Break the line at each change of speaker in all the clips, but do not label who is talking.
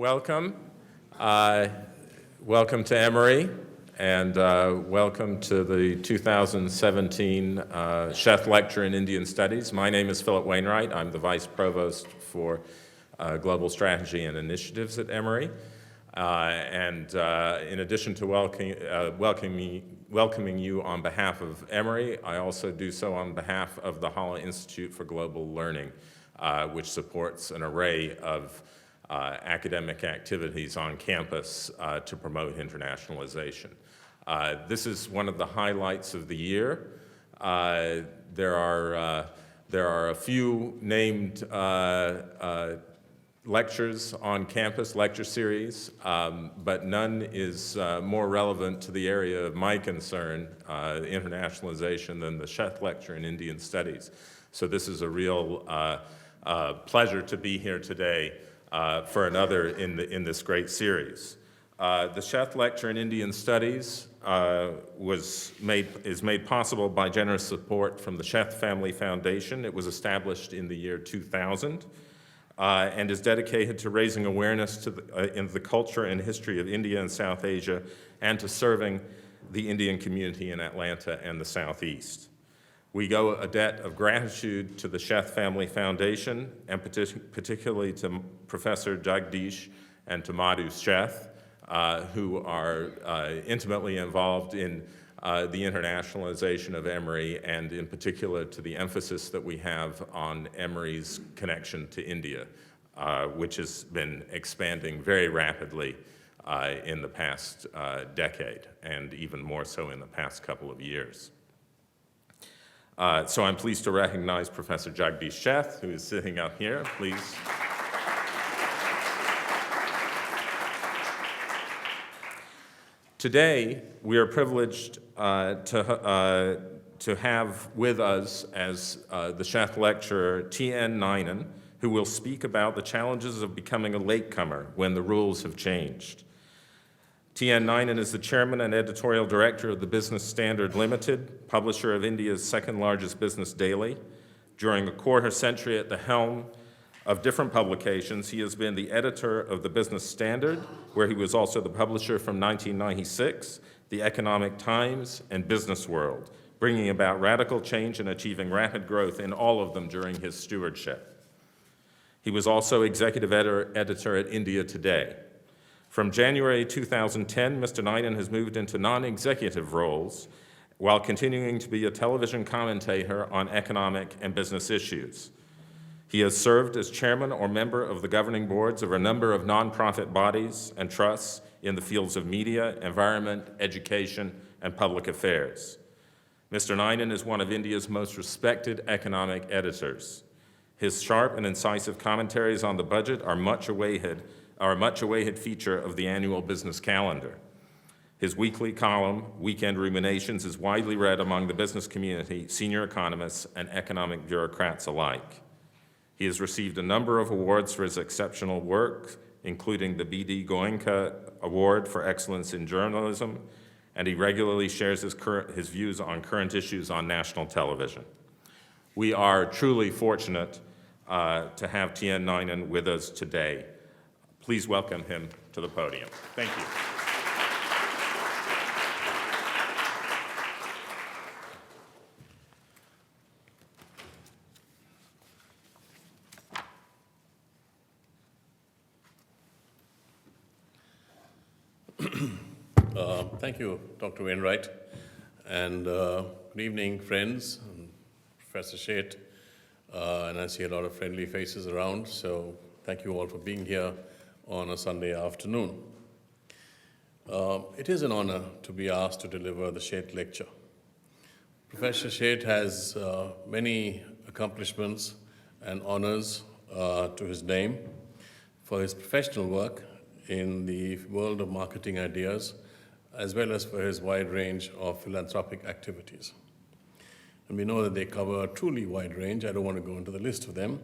Welcome. Welcome to Emory, and welcome to the 2017 Sheth Lecture in Indian Studies. My name is Philip Wainwright. I'm the Vice Provost for Global Strategy and Initiatives at Emory. In addition to welcoming you on behalf of Emory, I also do so on behalf of the Hala Institute for Global Learning, which supports an array of academic activities on campus to promote internationalization. This is one of the highlights of the year. There are a few named lectures on campus, lecture series, but none is more relevant to the area of my concern, internationalization, than the Sheth Lecture in Indian Studies. So this is a real pleasure to be here today for another in this great series. The Sheth Lecture in Indian Studies is made possible by generous support from the Sheth Family Foundation. It was established in the year 2000 and is dedicated to raising awareness to in the culture and history of India and South Asia, and to serving the Indian community in Atlanta and the Southeast. We owe a debt of gratitude to the Sheth Family Foundation, and particularly to Professor Jagdish and to Madhu Sheth, who are intimately involved in the internationalization of Emory, and in particular to the emphasis that we have on Emory's connection to India, which has been expanding very rapidly in the past decade, and even more so in the past couple of years. So I'm pleased to recognize Professor Jagdish Sheth, who is sitting up here. Please. Today, we are privileged to have with us as the Sheth lecturer Ninan, who will speak about the challenges of becoming a latecomer when the rules have changed. Ninan is the chairman and editorial director of the Business Standard Limited, publisher of India's second largest business daily. During a quarter century at the helm of different publications, he has been the editor of the Business Standard, where he was also the publisher from 1996, the Economic Times, and Business World, bringing about radical change and achieving rapid growth in all of them during his stewardship. He was also executive editor at India Today. From January 2010, Mr. Ninan has moved into non-executive roles while continuing to be a television commentator on economic and business issues. He has served as chairman or member of the governing boards of a number of nonprofit bodies and trusts in the fields of media, environment, education, and public affairs. Mr. Ninan is one of India's most respected economic editors. His sharp and incisive commentaries on the budget are a much awaited feature of the annual business calendar. His weekly column, Weekend Ruminations, is widely read among the business community, senior economists, and economic bureaucrats alike. He has received a number of awards for his exceptional work, including the B.D. Goenka Award for Excellence in Journalism, and he regularly shares his views on current issues on national television. We are truly fortunate to have Ninan with us today. Please welcome him to the podium. Thank you.
Thank you, Dr. Wainwright, and good evening, friends, and Professor Sheth, and I see a lot of friendly faces around, so thank you all for being here on a Sunday afternoon. It is an honor to be asked to deliver the Sheth Lecture. Professor Sheth has many accomplishments and honors to his name for his professional work in the world of marketing ideas, as well as for his wide range of philanthropic activities. And we know that they cover a truly wide range. I don't want to go into the list of them.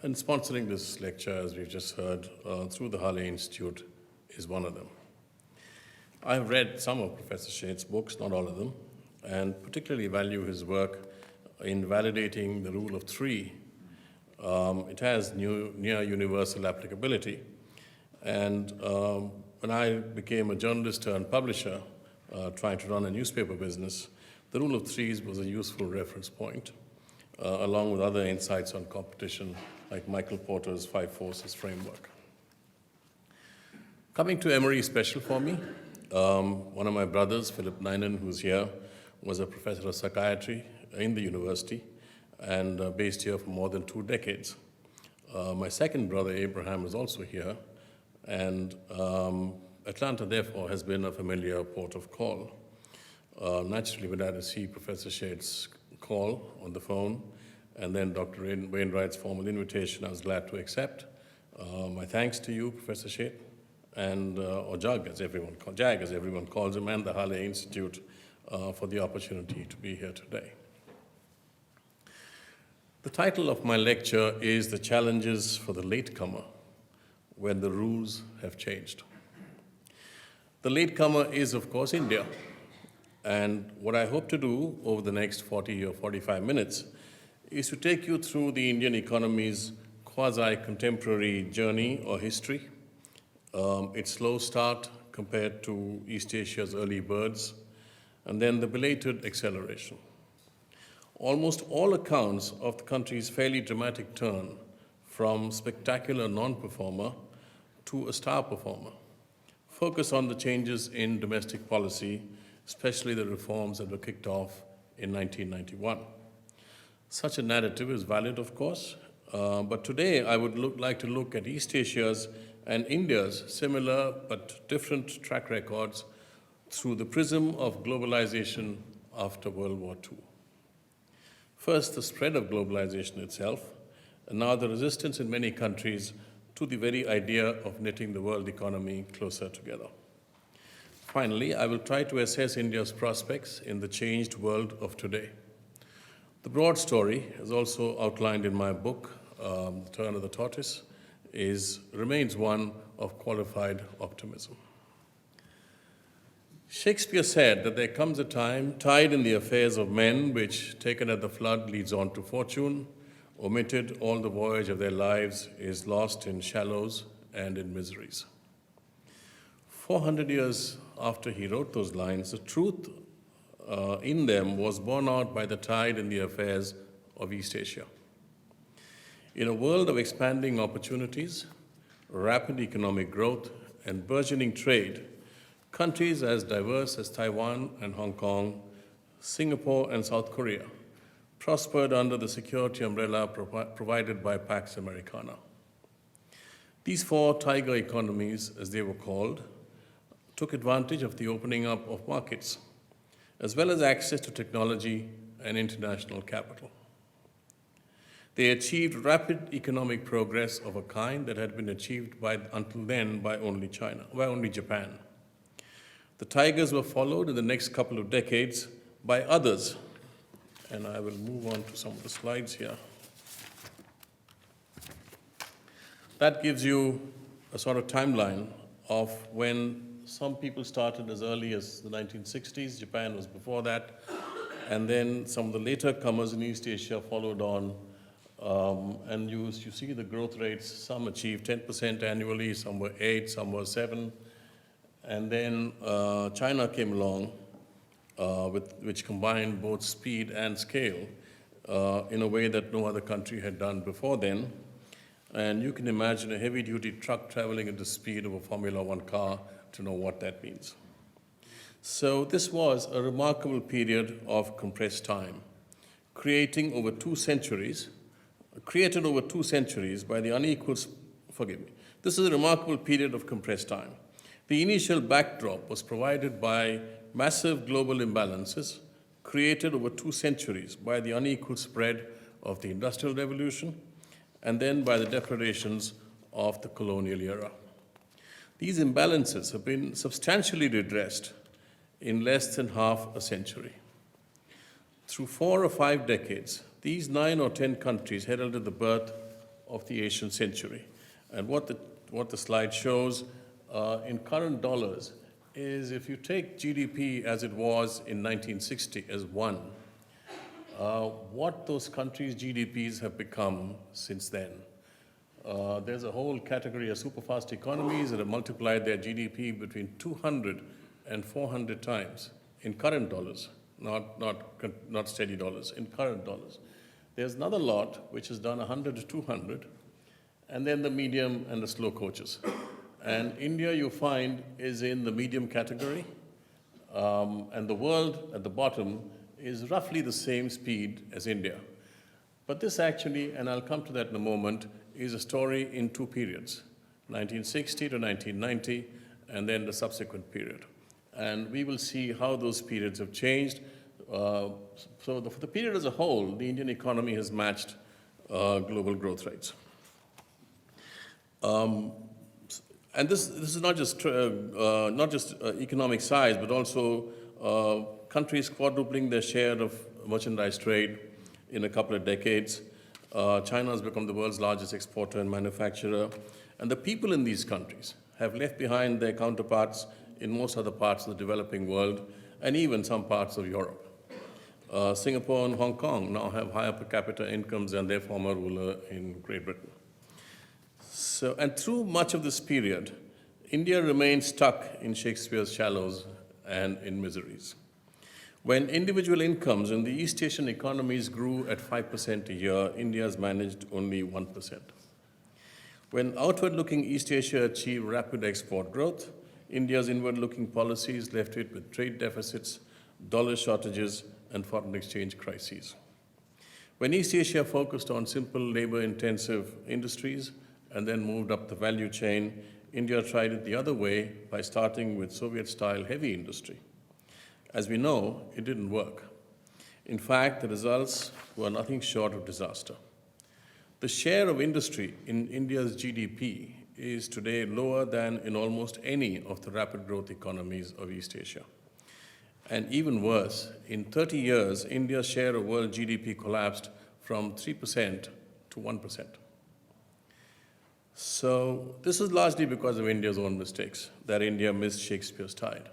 And sponsoring this lecture, as we've just heard, through the Hala Institute is one of them. I've read some of Professor Sheth's books, not all of them, and particularly value his work in validating the rule of three. It has near universal applicability, And when I became a journalist and publisher, trying to run a newspaper business, the rule of threes was a useful reference point, along with other insights on competition, like Michael Porter's Five Forces framework. Coming to Emory Special for me, one of my brothers, Philip Ninan, who's here, was a professor of psychiatry in the university and based here for more than 2 decades. My second brother, Abraham, is also here, and Atlanta, therefore, has been a familiar port of call. Naturally, when I received Professor Sheth's call on the phone, and then Dr. Wainwright's formal invitation, I was glad to accept. My thanks to you, Professor Sheth, and or JAG, as everyone calls him, and the Harley Institute for the opportunity to be here today. The title of my lecture is The Challenges for the Latecomer When the Rules Have Changed. The latecomer is, of course, India. And what I hope to do over the next 40 or 45 minutes is to take you through the Indian economy's quasi-contemporary journey or history, its slow start compared to East Asia's early birds, and then the belated acceleration. Almost all accounts of the country's fairly dramatic turn from spectacular non-performer to a star performer focus on the changes in domestic policy, especially the reforms that were kicked off in 1991. Such a narrative is valid, of course, but today I would like to look at East Asia's and India's similar but different track records through the prism of globalization after World War II. First, the spread of globalization itself, and now the resistance in many countries to the very idea of knitting the world economy closer together. Finally, I will try to assess India's prospects in the changed world of today. The broad story, as also outlined in my book, The Turn of the Tortoise, remains one of qualified optimism. Shakespeare said that there comes a time, tide in the affairs of men, which, taken at the flood, leads on to fortune, omitted all the voyage of their lives, is lost in shallows and in miseries. 400 years after he wrote those lines, the truth in them was borne out by the tide in the affairs of East Asia. In a world of expanding opportunities, rapid economic growth, and burgeoning trade, countries as diverse as Taiwan and Hong Kong, Singapore and South Korea prospered under the security umbrella provided by Pax Americana. These 4 tiger economies, as they were called, took advantage of the opening up of markets, as well as access to technology and international capital. They achieved rapid economic progress of a kind that had been achieved until then by only Japan. The tigers were followed in the next couple of decades by others, and I will move on to some of the slides here. That gives you a sort of timeline of when some people started as early as the 1960s, Japan was before that, and then some of the later comers in East Asia followed on, and you see the growth rates. Some achieved 10% annually, some were 8, some were 7, and then China came along, which combined both speed and scale in a way that no other country had done before then. And you can imagine a heavy-duty truck traveling at the speed of a Formula One car to know what that means. So this was a remarkable period of compressed time, created over 2 centuries by the unequal, This is a remarkable period of compressed time. The initial backdrop was provided by massive global imbalances created over 2 centuries by the unequal spread of the Industrial Revolution and then by the depredations of the colonial era. These imbalances have been substantially redressed in less than half a century. Through 4 or 5 decades, these 9 or 10 countries heralded the birth of the Asian century. And what the slide shows in current dollars is if you take GDP as it was in 1960 as 1, what those countries' GDPs have become since then. there's a whole category of superfast economies that have multiplied their GDP between 200 and 400 times in current dollars, not steady dollars, in current dollars. There's another lot which has done 100 to 200, and then the medium and the slow coaches. And India, you find, is in the medium category, and the world at the bottom is roughly the same speed as India. But this actually, and I'll come to that in a moment, is a story in two periods, 1960 to 1990, and then the subsequent period. And we will see how those periods have changed. For the period as a whole, the Indian economy has matched global growth rates. And this is not just economic size, but also countries quadrupling their share of merchandise trade in a couple of decades. China has become the world's largest exporter and manufacturer. And the people in these countries have left behind their counterparts in most other parts of the developing world, and even some parts of Europe. Singapore and Hong Kong now have higher per capita incomes than their former ruler in Great Britain. And through much of this period, India remained stuck in Shakespeare's shallows and in miseries. When individual incomes in the East Asian economies grew at 5% a year, India's managed only 1%. When outward-looking East Asia achieved rapid export growth, India's inward-looking policies left it with trade deficits, dollar shortages, and foreign exchange crises. When East Asia focused on simple labor-intensive industries and then moved up the value chain, India tried it the other way by starting with Soviet-style heavy industry. As we know, it didn't work. In fact, the results were nothing short of disaster. The share of industry in India's GDP is today lower than in almost any of the rapid growth economies of East Asia. And even worse, in 30 years, India's share of world GDP collapsed from 3% to 1%. So this is largely because of India's own mistakes, that India missed Shakespeare's tide.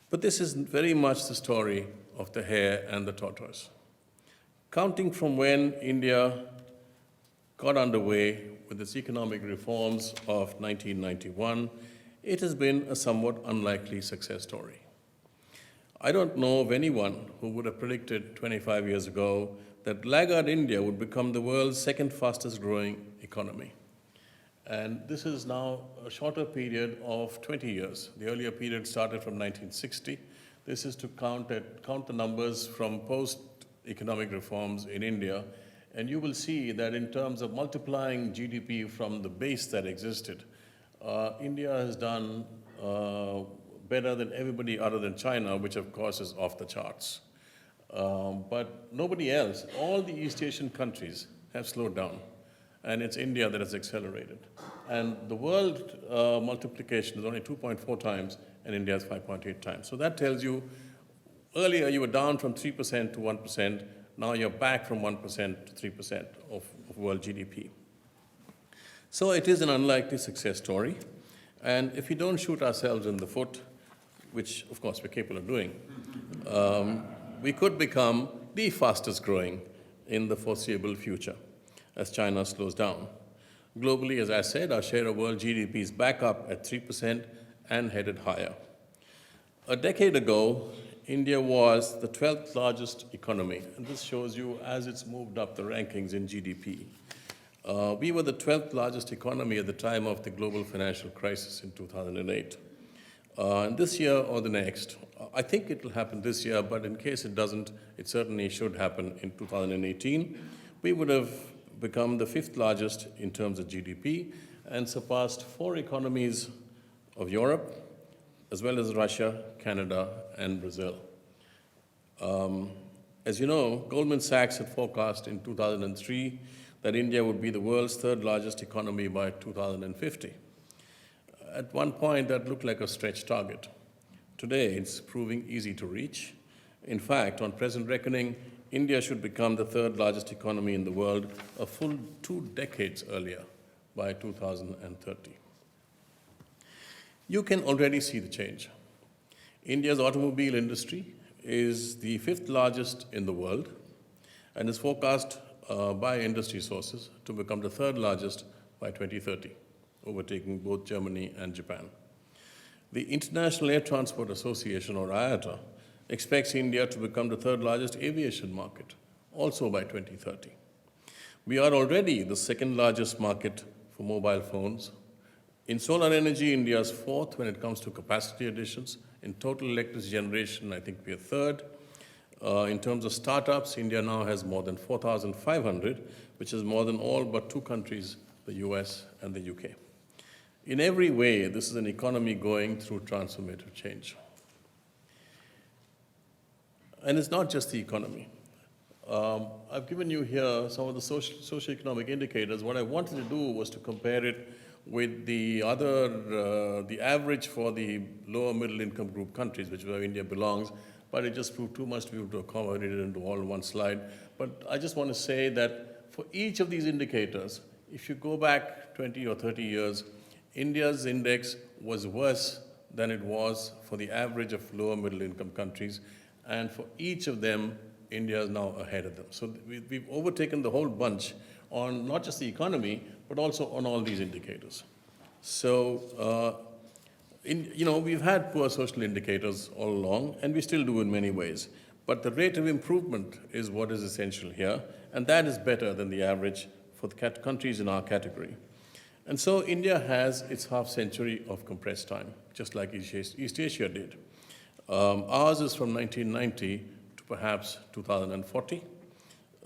But this is very much the story of the hare and the tortoise. Counting from when India got underway with its economic reforms of 1991, it has been a somewhat unlikely success story. I don't know of anyone who would have predicted 25 years ago that laggard India would become the world's second fastest growing economy. And this is now a shorter period of 20 years. The earlier period started from 1960. This is to count the numbers from post-economic reforms in India. And you will see that in terms of multiplying GDP from the base that existed, India has done better than everybody other than China, which of course is off the charts. But nobody else, all the East Asian countries have slowed down. And it's India that has accelerated. And the world multiplication is only 2.4 times, and India is 5.8 times. So that tells you, earlier you were down from 3% to 1%, now you're back from 1% to 3% of world GDP. So it is an unlikely success story. And if we don't shoot ourselves in the foot, which of course we're capable of doing, we could become the fastest growing in the foreseeable future as China slows down. Globally, as I said, our share of world GDP is back up at 3% and headed higher. A decade ago, India was the 12th largest economy, and this shows you as it's moved up the rankings in GDP. We were the 12th largest economy at the time of the global financial crisis in 2008. And this year or the next, I think it will happen this year, but in case it doesn't, it certainly should happen in 2018. We would have become the 5th largest in terms of GDP and surpassed 4 economies of Europe, as well as Russia, Canada, and Brazil. As you know, Goldman Sachs had forecast in 2003 that India would be the world's 3rd largest economy by 2050. At one point, that looked like a stretch target. Today, it's proving easy to reach. In fact, on present reckoning, India should become the 3rd largest economy in the world a full 2 decades earlier, by 2030. You can already see the change. India's automobile industry is the 5th largest in the world and is forecast by industry sources to become the 3rd largest by 2030, overtaking both Germany and Japan. The International Air Transport Association, or IATA, expects India to become the third largest aviation market, also by 2030. We are already the second largest market for mobile phones. In solar energy, India is fourth when it comes to capacity additions. In total electricity generation, I think we are third. In terms of startups, India now has more than 4,500, which is more than all but two countries, the US and the UK. In every way, this is an economy going through transformative change. And it's not just the economy. I've given you here some of the socioeconomic indicators. What I wanted to do was to compare it with the average for the lower middle income group countries, which is where India belongs, but it just proved too much to be able to accommodate it into all in one slide. But I just want to say that for each of these indicators, if you go back 20 or 30 years, India's index was worse than it was for the average of lower middle income countries. And for each of them, India is now ahead of them. So we've overtaken the whole bunch on not just the economy, but also on all these indicators. So, we've had poor social indicators all along, and we still do in many ways. But the rate of improvement is what is essential here, and that is better than the average for the countries in our category. And so India has its half century of compressed time, just like East Asia did. Ours is from 1990 to perhaps 2040.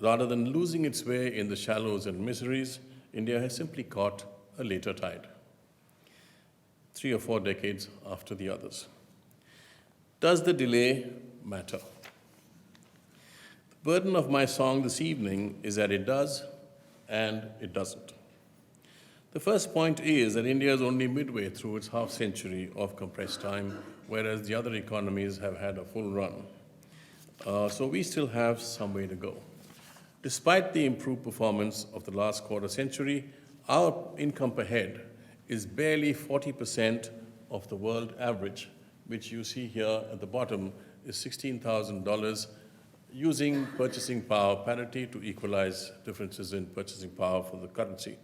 Rather than losing its way in the shallows and miseries, India has simply caught a later tide, 3 or 4 decades after the others. Does the delay matter? The burden of my song this evening is that it does and it doesn't. The first point is that India is only midway through its half century of compressed time, whereas the other economies have had a full run. So we still have some way to go. Despite the improved performance of the last quarter century, our income per head is barely 40% of the world average, which you see here at the bottom is $16,000, using purchasing power parity to equalize differences in purchasing power for the currency.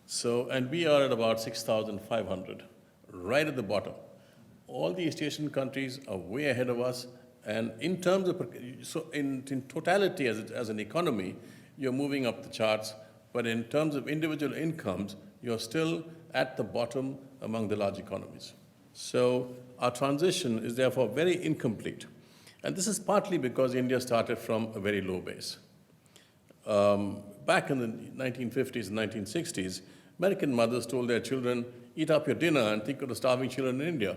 So, and we are at about 6,500, right at the bottom. All the East Asian countries are way ahead of us, and in terms of, so in totality as an economy, you're moving up the charts, but in terms of individual incomes, you're still at the bottom among the large economies. So our transition is therefore very incomplete. And this is partly because India started from a very low base. Back in the 1950s and 1960s, American mothers told their children, eat up your dinner and think of the starving children in India.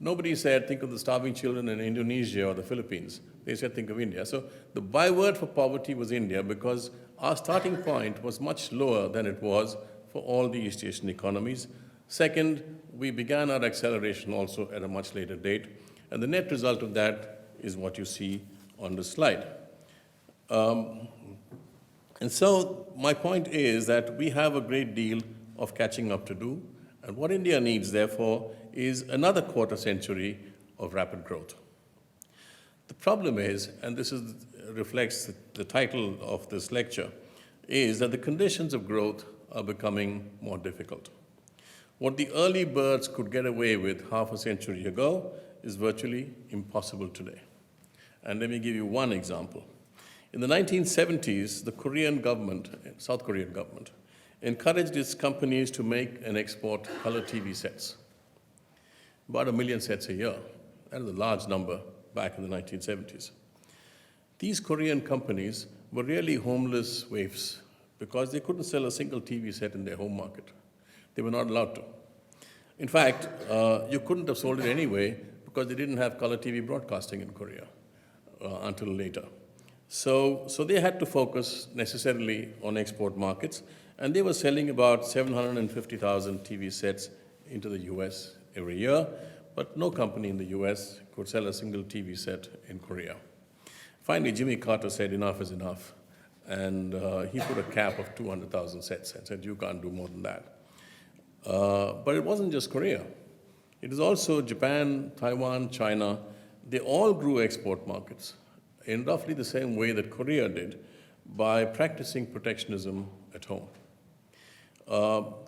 Nobody said, think of the starving children in Indonesia or the Philippines. They said, think of India. So the byword for poverty was India because our starting point was much lower than it was for all the East Asian economies. Second, we began our acceleration also at a much later date. And the net result of that is what you see on the slide. And so my point is that we have a great deal of catching up to do. And what India needs, therefore, is another quarter century of rapid growth. The problem is, and this reflects the title of this lecture, is that the conditions of growth are becoming more difficult. What the early birds could get away with half a century ago is virtually impossible today. And let me give you one example. In the 1970s, the Korean government, South Korean government, encouraged its companies to make and export color TV sets. About 1 million sets a year. That is a large number back in the 1970s. These Korean companies were really homeless waifs because they couldn't sell a single TV set in their home market. They were not allowed to. In fact, you couldn't have sold it anyway because they didn't have color TV broadcasting in Korea until later. So they had to focus necessarily on export markets, and they were selling about 750,000 TV sets into the US every year, but no company in the US could sell a single TV set in Korea. Finally, Jimmy Carter said enough is enough, and he put a cap of 200,000 sets and said you can't do more than that. But it wasn't just Korea. It is also Japan, Taiwan, China. They all grew export markets in roughly the same way that Korea did by practicing protectionism at home.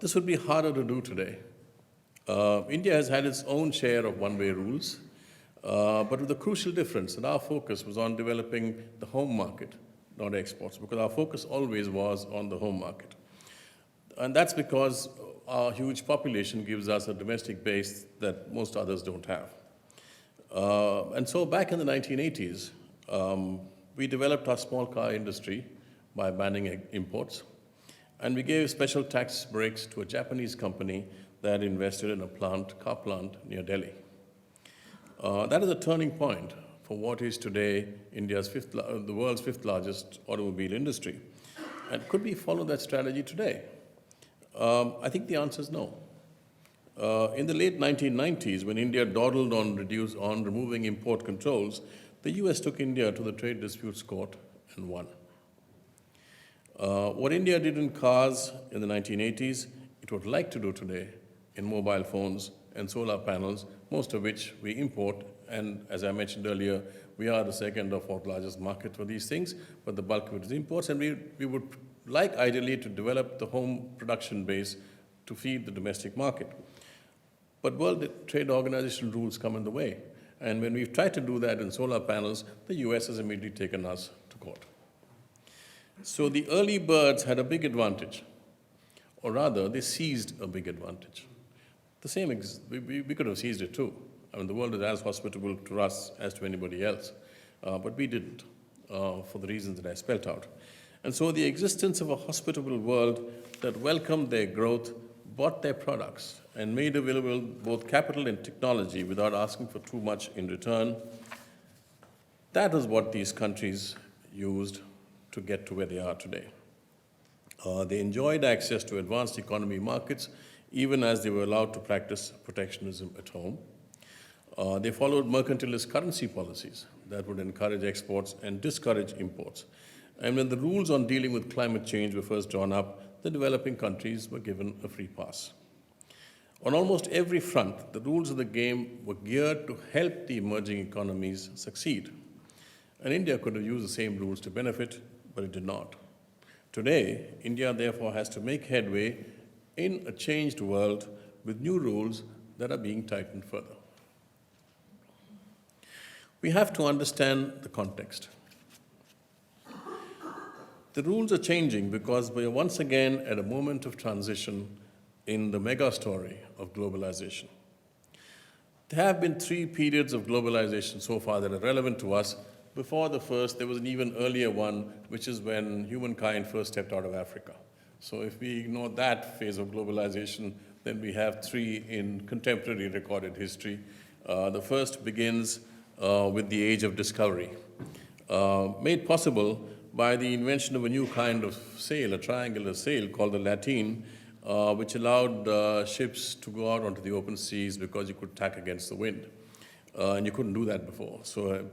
This would be harder to do today. India has had its own share of one-way rules, but with a crucial difference that our focus was on developing the home market, not exports, because our focus always was on the home market. And that's because our huge population gives us a domestic base that most others don't have. And so back in the 1980s, we developed our small car industry by banning imports. And we gave special tax breaks to a Japanese company that invested in a car plant near Delhi. That is a turning point for what is today the world's fifth largest automobile industry. And could we follow that strategy today? I think the answer is no. In the late 1990s, when India dawdled on removing import controls, the US took India to the Trade Disputes Court and won. What India did in cars in the 1980s, it would like to do today in mobile phones and solar panels, most of which we import. And as I mentioned earlier, we are the second or fourth largest market for these things, but the bulk of it is imports. And we would like ideally to develop the home production base to feed the domestic market. But World Trade Organization rules come in the way. And when we've tried to do that in solar panels, the US has immediately taken us to court. So the early birds had a big advantage, or rather, they seized a big advantage. We could have seized it too. I mean, the world is as hospitable to us as to anybody else, but we didn't, for the reasons that I spelled out. And so the existence of a hospitable world that welcomed their growth, bought their products, and made available both capital and technology without asking for too much in return, that is what these countries used to get to where they are today. They enjoyed access to advanced economy markets, even as they were allowed to practice protectionism at home. They followed mercantilist currency policies that would encourage exports and discourage imports. And when the rules on dealing with climate change were first drawn up, the developing countries were given a free pass. On almost every front, the rules of the game were geared to help the emerging economies succeed. And India could have used the same rules to benefit, but it did not. Today, India therefore has to make headway in a changed world with new rules that are being tightened further. We have to understand the context. The rules are changing because we are once again at a moment of transition in the mega story of globalization. There have been 3 periods of globalization so far that are relevant to us. Before the first, there was an even earlier one, which is when humankind first stepped out of Africa. So if we ignore that phase of globalization, then we have 3 in contemporary recorded history. The first begins with the age of discovery, made possible by the invention of a new kind of sail, a triangular sail called the latine, which allowed ships to go out onto the open seas because you could tack against the wind. And you couldn't do that before. So,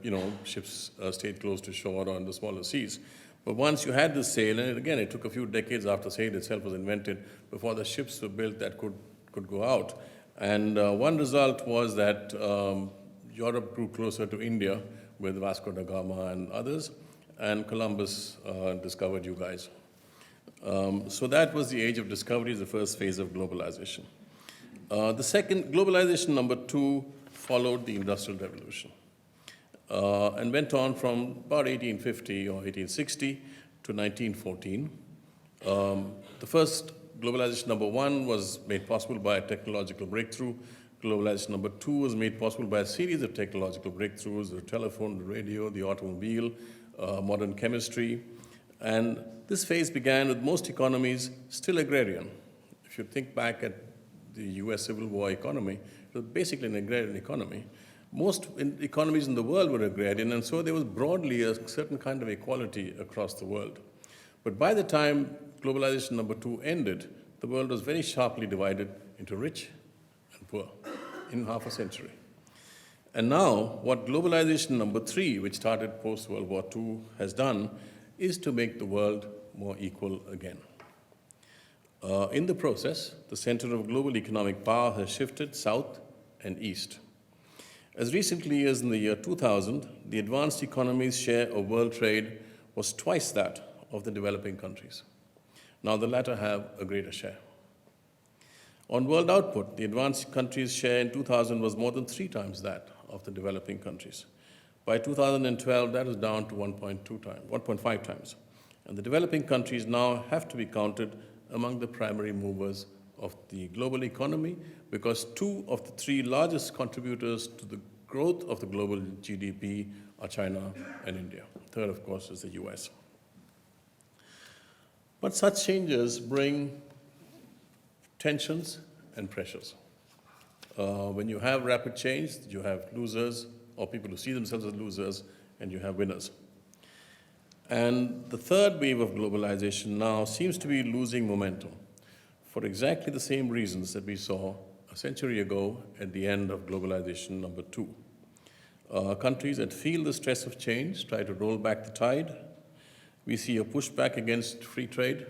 ships stayed close to shore or on the smaller seas. But once you had this sail, and again, it took a few decades after sail itself was invented before the ships were built that could go out. And one result was that Europe grew closer to India with Vasco da Gama and others, and Columbus discovered you guys. So that was the age of discovery, the first phase of globalization. The second, globalization number 2, followed the Industrial Revolution and went on from about 1850 or 1860 to 1914. The first, globalization number 1, was made possible by a technological breakthrough. Globalization number 2 was made possible by a series of technological breakthroughs: the telephone, the radio, the automobile, modern chemistry. And this phase began with most economies still agrarian. If you think back at the US Civil War economy, it was basically an agrarian economy. Most economies in the world were agrarian, and so there was broadly a certain kind of equality across the world. But by the time globalization number 2 ended, the world was very sharply divided into rich and poor in half a century. And now, what globalization number 3, which started post-World War II, has done is to make the world more equal again. In the process, the center of global economic power has shifted south and east. As recently as in the year 2000, the advanced economies' share of world trade was twice that of the developing countries. Now the latter have a greater share. On world output, the advanced countries' share in 2000 was more than 3 times that of the developing countries. By 2012, that is down to 1.5 times. And the developing countries now have to be counted among the primary movers of the global economy because 2 of the 3 largest contributors to the growth of the global GDP are China and India. Third, of course, is the US. But such changes bring tensions and pressures. When you have rapid change, you have losers or people who see themselves as losers, and you have winners. And the third wave of globalization now seems to be losing momentum for exactly the same reasons that we saw a century ago at the end of globalization number 2. Countries that feel the stress of change try to roll back the tide. We see a pushback against free trade,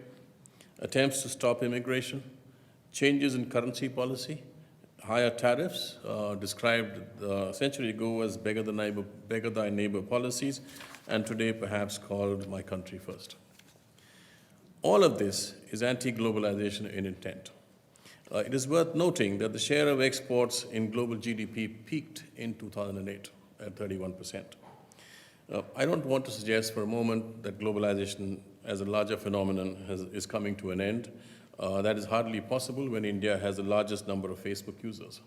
attempts to stop immigration, changes in currency policy, higher tariffs, described a century ago as beggar thy neighbor policies, and today perhaps called my country first. All of this is anti-globalization in intent. It is worth noting that the share of exports in global GDP peaked in 2008 at 31%. I don't want to suggest for a moment that globalization as a larger phenomenon is coming to an end. That is hardly possible when India has the largest number of Facebook users.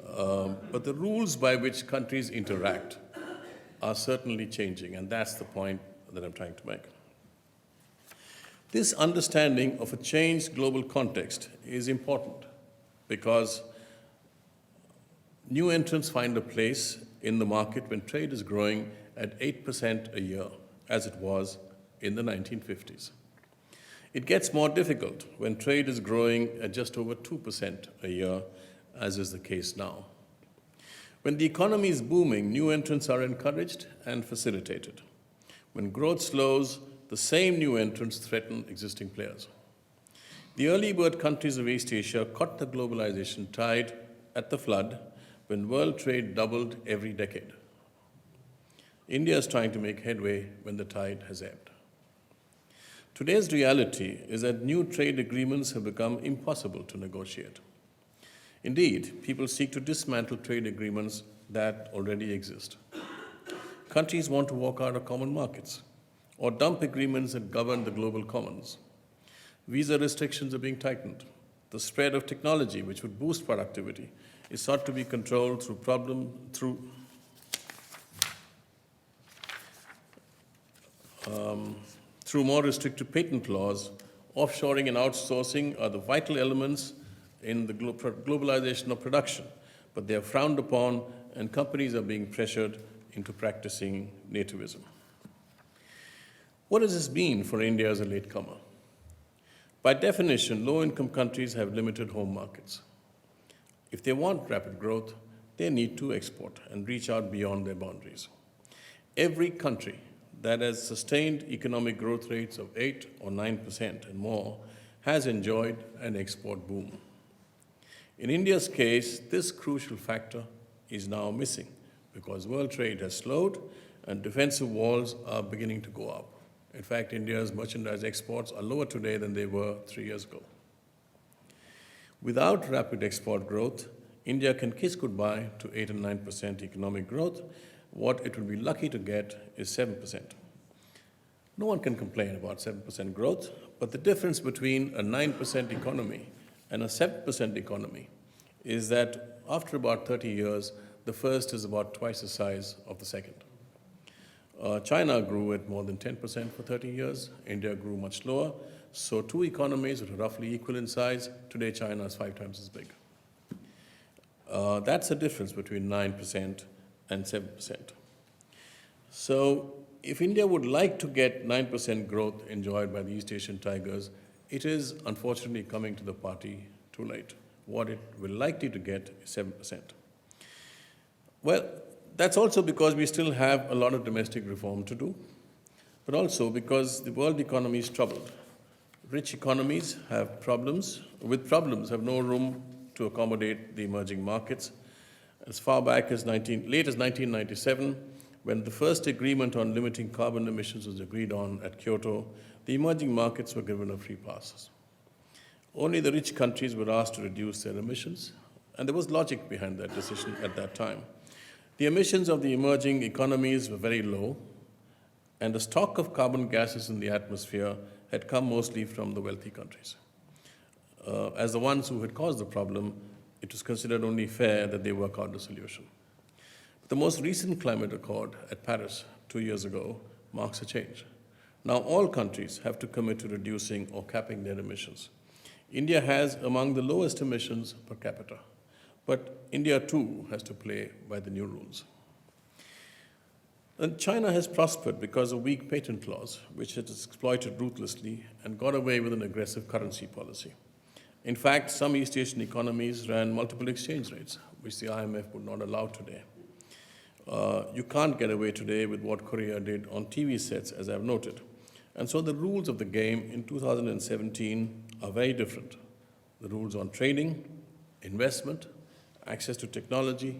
But the rules by which countries interact are certainly changing, and that's the point that I'm trying to make. This understanding of a changed global context is important because new entrants find a place in the market when trade is growing at 8% a year, as it was in the 1950s. It gets more difficult when trade is growing at just over 2% a year, as is the case now. When the economy is booming, new entrants are encouraged and facilitated. When growth slows, the same new entrants threaten existing players. The early bird countries of East Asia caught the globalization tide at the flood when world trade doubled every decade. India is trying to make headway when the tide has ebbed. Today's reality is that new trade agreements have become impossible to negotiate. Indeed, people seek to dismantle trade agreements that already exist. Countries want to walk out of common markets or dump agreements that govern the global commons. Visa restrictions are being tightened. The spread of technology, which would boost productivity, is sought to be controlled through more restrictive patent laws. Offshoring and outsourcing are the vital elements in the globalization of production, but they are frowned upon and companies are being pressured into practicing nativism. What does this mean for India as a latecomer? By definition, low-income countries have limited home markets. If they want rapid growth, they need to export and reach out beyond their boundaries. Every country that has sustained economic growth rates of 8 or 9% and more has enjoyed an export boom. In India's case, this crucial factor is now missing because world trade has slowed and defensive walls are beginning to go up. In fact, India's merchandise exports are lower today than they were 3 years ago. Without rapid export growth, India can kiss goodbye to 8 and 9% economic growth. What it will be lucky to get is 7%. No one can complain about 7% growth, but the difference between a 9% economy and a 7% economy is that after about 30 years, the first is about twice the size of the second. China grew at more than 10% for 30 years. India grew much lower. So 2 economies that are roughly equal in size. Today, China is 5 times as big. That's the difference between 9% and 7%. So if India would like to get 9% growth enjoyed by the East Asian tigers, it is unfortunately coming to the party too late. What it will likely to get is 7%. Well, that's also because we still have a lot of domestic reform to do, but also because the world economy is troubled. Rich economies have problems, have no room to accommodate the emerging markets. As far back as late as 1997, when the first agreement on limiting carbon emissions was agreed on at Kyoto, the emerging markets were given a free pass. Only the rich countries were asked to reduce their emissions, and there was logic behind that decision at that time. The emissions of the emerging economies were very low, and the stock of carbon gases in the atmosphere had come mostly from the wealthy countries. As the ones who had caused the problem, it was considered only fair that they work out the solution. The most recent climate accord at Paris 2 years ago marks a change. Now all countries have to commit to reducing or capping their emissions. India has among the lowest emissions per capita, but India too has to play by the new rules. And China has prospered because of weak patent laws, which it has exploited ruthlessly and got away with an aggressive currency policy. In fact, some East Asian economies ran multiple exchange rates, which the IMF would not allow today. You can't get away today with what Korea did on TV sets, as I've noted. And so the rules of the game in 2017 are very different. The rules on trading, investment, access to technology,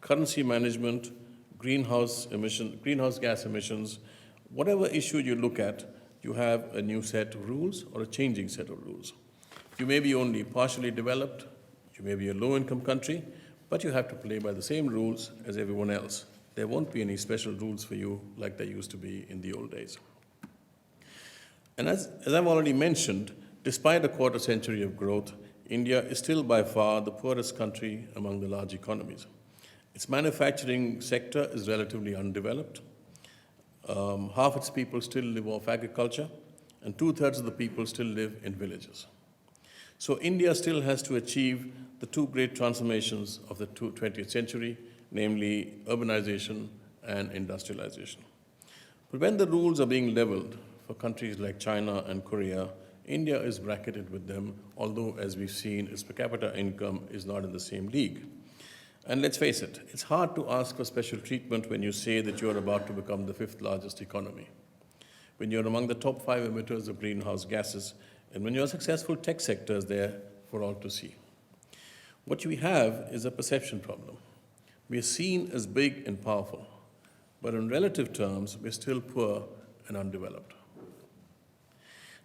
currency management, greenhouse gas emissions, whatever issue you look at, you have a new set of rules or a changing set of rules. You may be only partially developed, you may be a low-income country, but you have to play by the same rules as everyone else. There won't be any special rules for you like there used to be in the old days. And as I've already mentioned, despite a quarter century of growth, India is still by far the poorest country among the large economies. Its manufacturing sector is relatively undeveloped. Half its people still live off agriculture, and 2/3 of the people still live in villages. So India still has to achieve the two great transformations of the 20th century, namely urbanization and industrialization. But when the rules are being leveled for countries like China and Korea, India is bracketed with them, although, as we've seen, its per capita income is not in the same league. And let's face it, it's hard to ask for special treatment when you say that you're about to become the 5th largest economy, when you're among the top 5 emitters of greenhouse gases, and when your successful tech sector is there for all to see. What we have is a perception problem. We are seen as big and powerful, but in relative terms, we're still poor and undeveloped.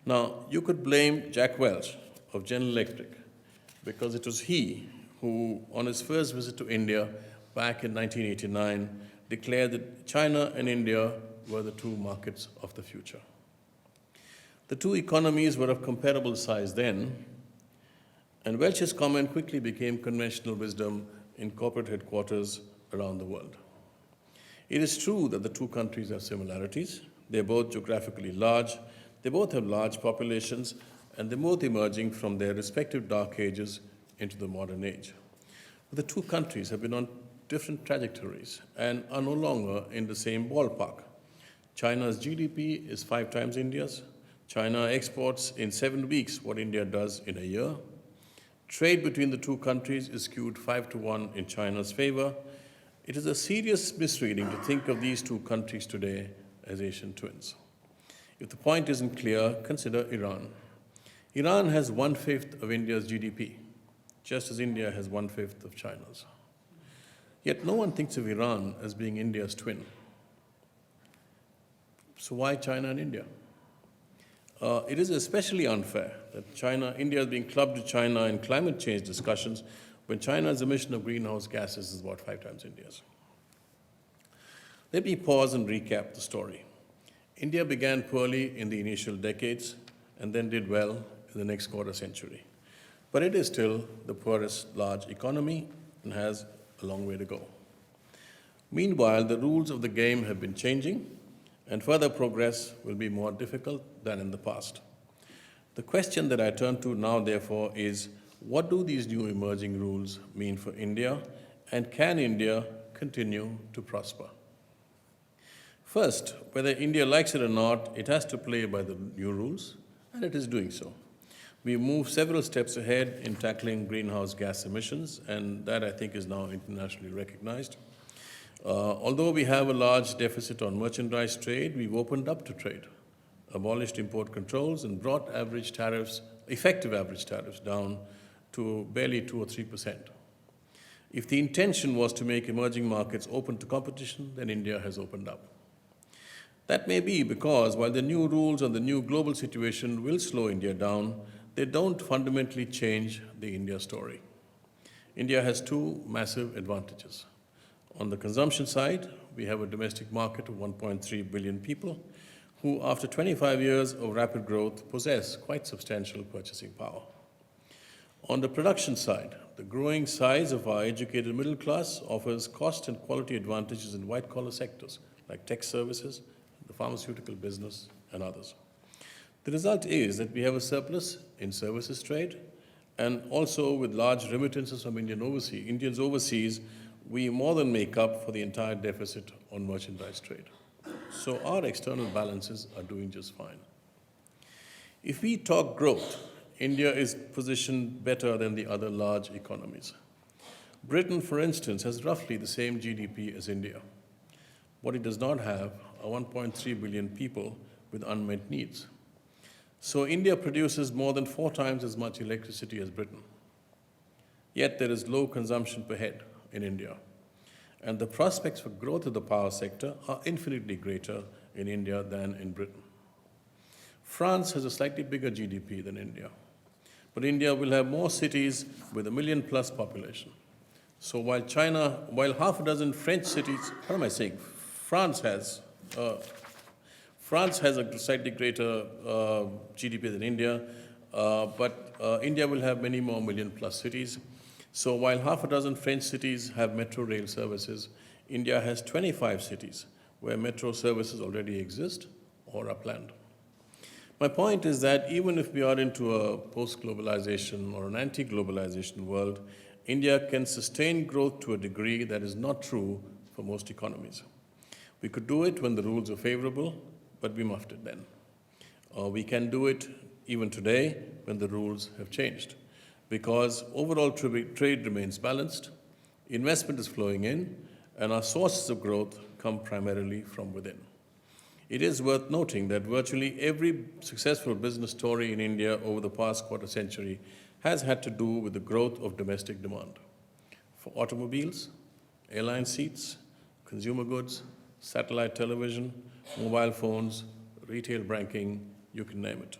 Now, you could blame Jack Welch of General Electric because it was he who, on his first visit to India back in 1989, declared that China and India were the two markets of the future. The two economies were of comparable size then, and Welch's comment quickly became conventional wisdom in corporate headquarters around the world. It is true that the two countries have similarities. They're both geographically large, they both have large populations, and they're both emerging from their respective dark ages into the modern age. But the two countries have been on different trajectories and are no longer in the same ballpark. China's GDP is 5 times India's. China exports in 7 weeks what India does in a year. Trade between the two countries is skewed 5-1 in China's favor. It is a serious misreading to think of these two countries today as Asian twins. If the point isn't clear, consider Iran. Iran has 1/5 of India's GDP, just as India has 1/5 of China's. Yet no one thinks of Iran as being India's twin. So why China and India? It is especially unfair that India is being clubbed to China in climate change discussions when China's emission of greenhouse gases is about 5 times India's. Let me pause and recap the story. India began poorly in the initial decades and then did well in the next quarter century. But it is still the poorest large economy and has a long way to go. Meanwhile, the rules of the game have been changing, and further progress will be more difficult than in the past. The question that I turn to now, therefore, is what do these new emerging rules mean for India, and can India continue to prosper? First, whether India likes it or not, it has to play by the new rules, and it is doing so. We've moved several steps ahead in tackling greenhouse gas emissions, and that, I think, is now internationally recognized. Although we have a large deficit on merchandise trade, we've opened up to trade, abolished import controls, and brought effective average tariffs down to barely 2 or 3%. If the intention was to make emerging markets open to competition, then India has opened up. That may be because while the new rules on the new global situation will slow India down, they don't fundamentally change the India story. India has two massive advantages. On the consumption side, we have a domestic market of 1.3 billion people who, after 25 years of rapid growth, possess quite substantial purchasing power. On the production side, the growing size of our educated middle class offers cost and quality advantages in white-collar sectors like tech services, the pharmaceutical business, and others. The result is that we have a surplus in services trade, and also with large remittances from Indians overseas, we more than make up for the entire deficit on merchandise trade. So our external balances are doing just fine. If we talk growth, India is positioned better than the other large economies. Britain, for instance, has roughly the same GDP as India. What it does not have are 1.3 billion people with unmet needs. So India produces more than 4 times as much electricity as Britain. Yet there is low consumption per head in India. And the prospects for growth of the power sector are infinitely greater in India than in Britain. France has a slightly bigger GDP than India. But India will have more cities with a million-plus population. So while half a dozen French cities, what am I saying? France has a slightly greater GDP than India, but India will have many more million-plus cities. So while half a dozen French cities have metro rail services, India has 25 cities where metro services already exist or are planned. My point is that even if we are into a post-globalization or an anti-globalization world, India can sustain growth to a degree that is not true for most economies. We could do it when the rules are favorable, but we muffed it then. We can do it even today when the rules have changed, because overall trade remains balanced, investment is flowing in, and our sources of growth come primarily from within. It is worth noting that virtually every successful business story in India over the past quarter century has had to do with the growth of domestic demand for automobiles, airline seats, consumer goods, satellite television, mobile phones, retail banking, you can name it.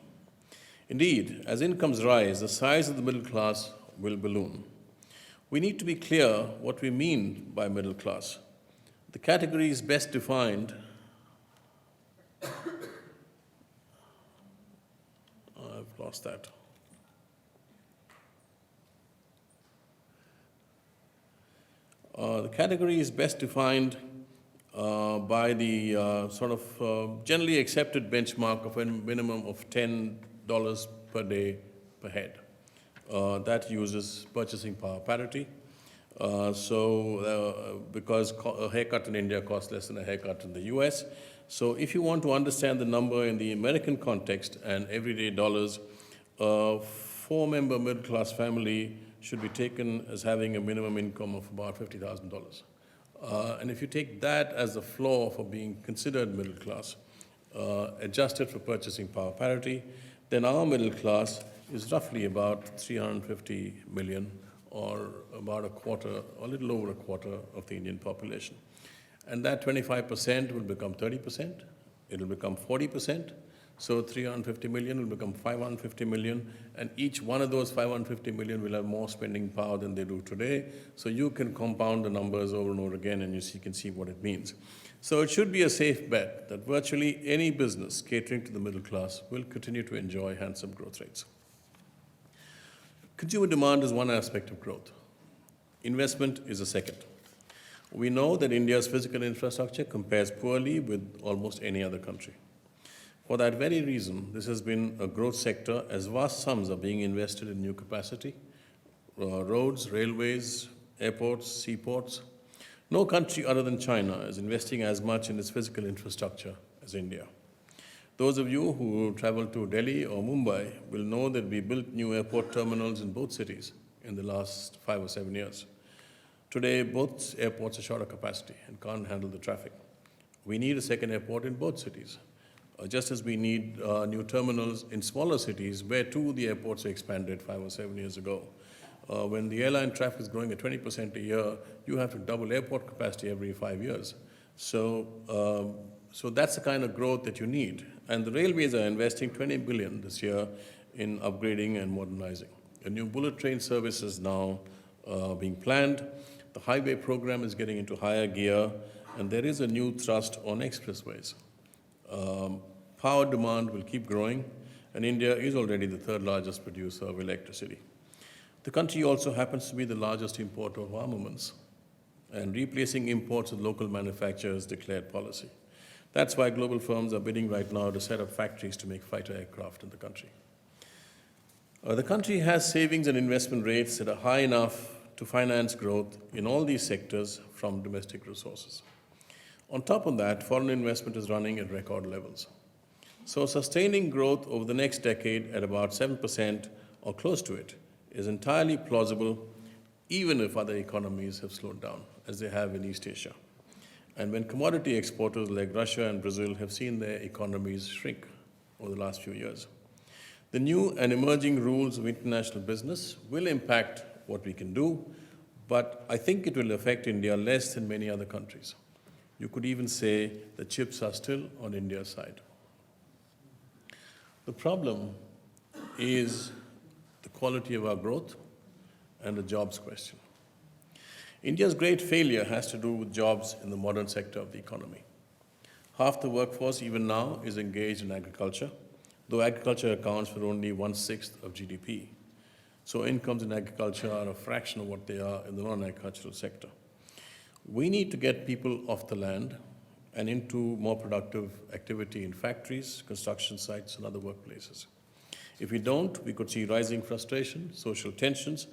Indeed, as incomes rise, the size of the middle class will balloon. We need to be clear what we mean by middle class. The category is best defined. I've lost that. The category is best defined by the generally accepted benchmark of a minimum of $10 per day per head. That uses purchasing power parity. Because a haircut in India costs less than a haircut in the US. So if you want to understand the number in the American context and everyday dollars, a 4-member middle-class family should be taken as having a minimum income of about $50,000. And if you take that as the floor for being considered middle class, adjusted for purchasing power parity, then our middle class is roughly about 350 million, or about a quarter, a little over a quarter of the Indian population. And that 25% will become 30%, it'll become 40%, so 350 million will become 550 million, and each one of those 550 million will have more spending power than they do today. So you can compound the numbers over and over again, and you can see what it means. So it should be a safe bet that virtually any business catering to the middle class will continue to enjoy handsome growth rates. Consumer demand is one aspect of growth. Investment is a second. We know that India's physical infrastructure compares poorly with almost any other country. For that very reason, this has been a growth sector as vast sums are being invested in new capacity, roads, railways, airports, seaports. No country other than China is investing as much in its physical infrastructure as India. Those of you who travel to Delhi or Mumbai will know that we built new airport terminals in both cities in the last 5 or 7 years. Today, both airports are short of capacity and can't handle the traffic. We need a second airport in both cities, just as we need new terminals in smaller cities where too the airports were expanded 5 or 7 years ago. When the airline traffic is growing at 20% a year, you have to double airport capacity every 5 years. So that's the kind of growth that you need. And the railways are investing 20 billion this year in upgrading and modernizing. A new bullet train service is now being planned. The highway program is getting into higher gear, and there is a new thrust on expressways. Power demand will keep growing, and India is already the third largest producer of electricity. The country also happens to be the largest importer of armaments, and replacing imports with local manufacturers declared policy. That's why global firms are bidding right now to set up factories to make fighter aircraft in the country. The country has savings and investment rates that are high enough to finance growth in all these sectors from domestic resources. On top of that, foreign investment is running at record levels. So sustaining growth over the next decade at about 7% or close to it is entirely plausible, even if other economies have slowed down, as they have in East Asia. And when commodity exporters like Russia and Brazil have seen their economies shrink over the last few years. The new and emerging rules of international business will impact what we can do, but I think it will affect India less than many other countries. You could even say the chips are still on India's side. The problem is the quality of our growth and the jobs question. India's great failure has to do with jobs in the modern sector of the economy. Half the workforce, even now, is engaged in agriculture, though agriculture accounts for only 1/6 of GDP. So incomes in agriculture are a fraction of what they are in the non-agricultural sector. We need to get people off the land and into more productive activity in factories, construction sites, and other workplaces. If we don't, we could see rising frustration, social tensions,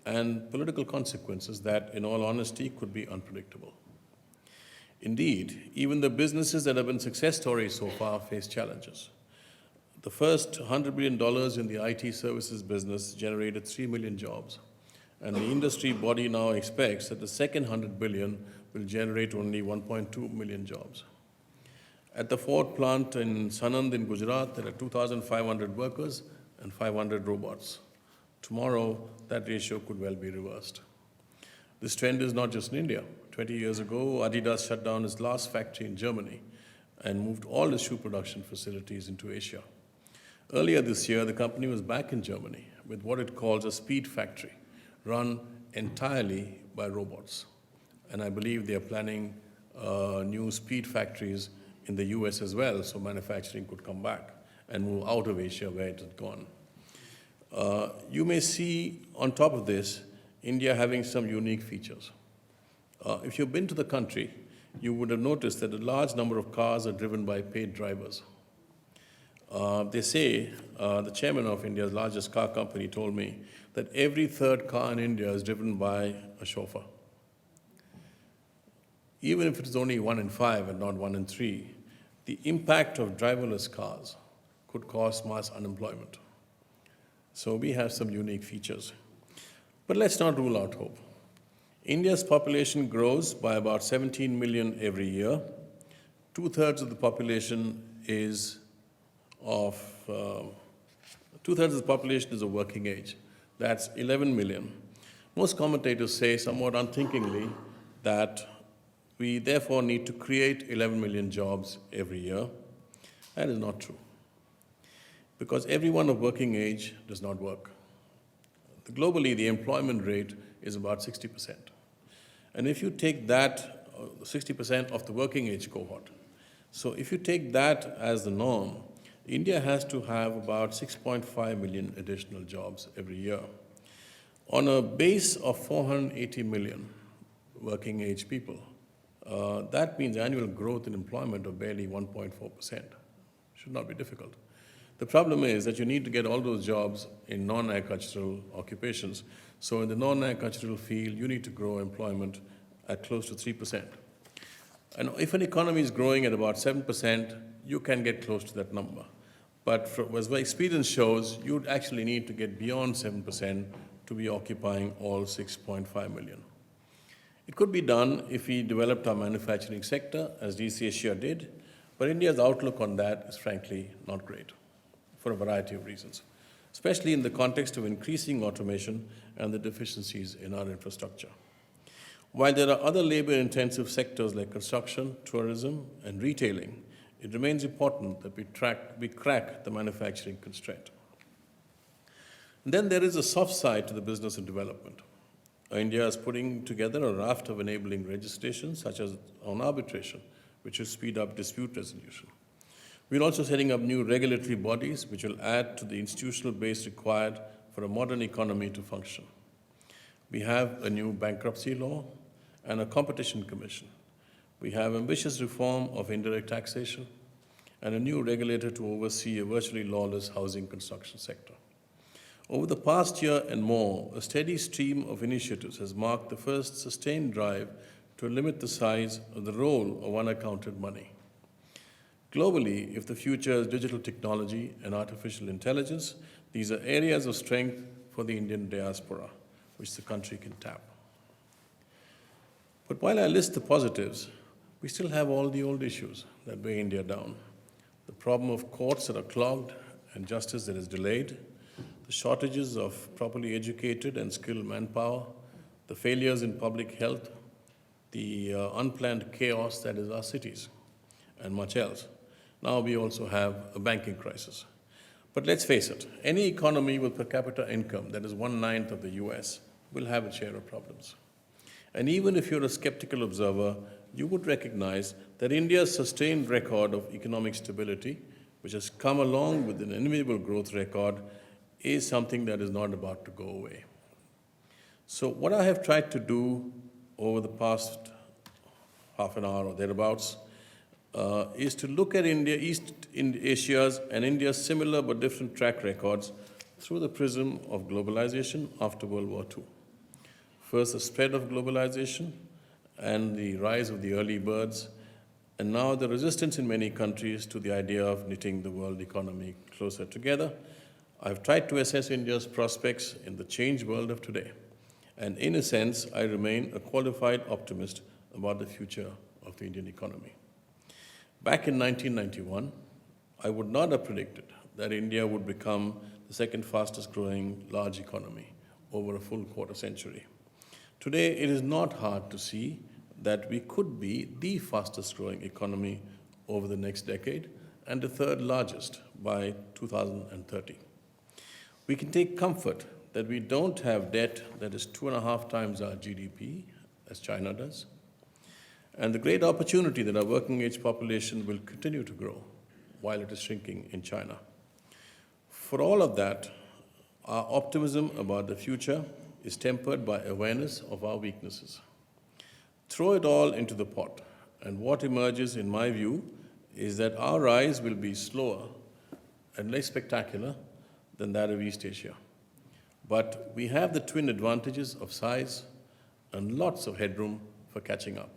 and political consequences that, in all honesty, could be unpredictable. Indeed, even the businesses that have been success stories so far face challenges. The first $100 billion in the IT services business generated 3 million jobs, and the industry body now expects that the second 100 billion will generate only 1.2 million jobs. At the Ford plant in Sanand in Gujarat, there are 2,500 workers and 500 robots. Tomorrow, that ratio could well be reversed. This trend is not just in India. 20 years ago, Adidas shut down its last factory in Germany and moved all its shoe production facilities into Asia. Earlier this year, the company was back in Germany with what it calls a speed factory, run entirely by robots. And I believe they are planning new speed factories in the US as well, so manufacturing could come back and move out of Asia where it had gone. You may see, on top of this, India having some unique features. If you've been to the country, you would have noticed that a large number of cars are driven by paid drivers. They say, the chairman of India's largest car company told me that every third car in India is driven by a chauffeur. Even if it is only 1 in 5 and not 1 in 3, the impact of driverless cars could cause mass unemployment. So we have some unique features. But let's not rule out hope. India's population grows by about 17 million every year. 2/3 of the population is of working age. That's 11 million. Most commentators say, somewhat unthinkingly, that we therefore need to create 11 million jobs every year. That is not true, because everyone of working age does not work. Globally, the employment rate is about 60%. And if you take that, 60% of the working age cohort, so if you take that as the norm, India has to have about 6.5 million additional jobs every year. On a base of 480 million working age people, that means annual growth in employment of barely 1.4%. Should not be difficult. The problem is that you need to get all those jobs in non-agricultural occupations. So in the non-agricultural field, you need to grow employment at close to 3%. And if an economy is growing at about 7%, you can get close to that number. But as my experience shows, you'd actually need to get beyond 7% to be occupying all 6.5 million. It could be done if we developed our manufacturing sector, as East Asia did, but India's outlook on that is frankly not great, for a variety of reasons, especially in the context of increasing automation and the deficiencies in our infrastructure. While there are other labor-intensive sectors like construction, tourism, and retailing, it remains important that we crack the manufacturing constraint. And then there is a soft side to the business and development. India is putting together a raft of enabling legislation, such as on arbitration, which will speed up dispute resolution. We're also setting up new regulatory bodies, which will add to the institutional base required for a modern economy to function. We have a new bankruptcy law and a competition commission. We have ambitious reform of indirect taxation and a new regulator to oversee a virtually lawless housing construction sector. Over the past year and more, a steady stream of initiatives has marked the first sustained drive to limit the size of the role of unaccounted money. Globally, if the future is digital technology and artificial intelligence, these are areas of strength for the Indian diaspora, which the country can tap. But while I list the positives, we still have all the old issues that weigh India down. The problem of courts that are clogged and justice that is delayed, the shortages of properly educated and skilled manpower, the failures in public health, the unplanned chaos that is our cities, and much else. Now we also have a banking crisis. But let's face it, any economy with per capita income that is 1/9 of the US will have its share of problems. And even if you're a skeptical observer, you would recognize that India's sustained record of economic stability, which has come along with an enviable growth record, is something that is not about to go away. So what I have tried to do over the past half an hour or thereabouts is to look at India, East Asia's and India's similar but different track records through the prism of globalization after World War II. First, the spread of globalization and the rise of the early birds, and now the resistance in many countries to the idea of knitting the world economy closer together. I've tried to assess India's prospects in the changed world of today. And in a sense, I remain a qualified optimist about the future of the Indian economy. Back in 1991, I would not have predicted that India would become the second fastest growing large economy over a full quarter century. Today, it is not hard to see that we could be the fastest growing economy over the next decade and the third largest by 2030. We can take comfort that we don't have debt that is 2.5 times our GDP, as China does, and the great opportunity that our working age population will continue to grow while it is shrinking in China. For all of that, our optimism about the future is tempered by awareness of our weaknesses. Throw it all into the pot, and what emerges, in my view, is that our rise will be slower and less spectacular than that of East Asia. But we have the twin advantages of size and lots of headroom for catching up.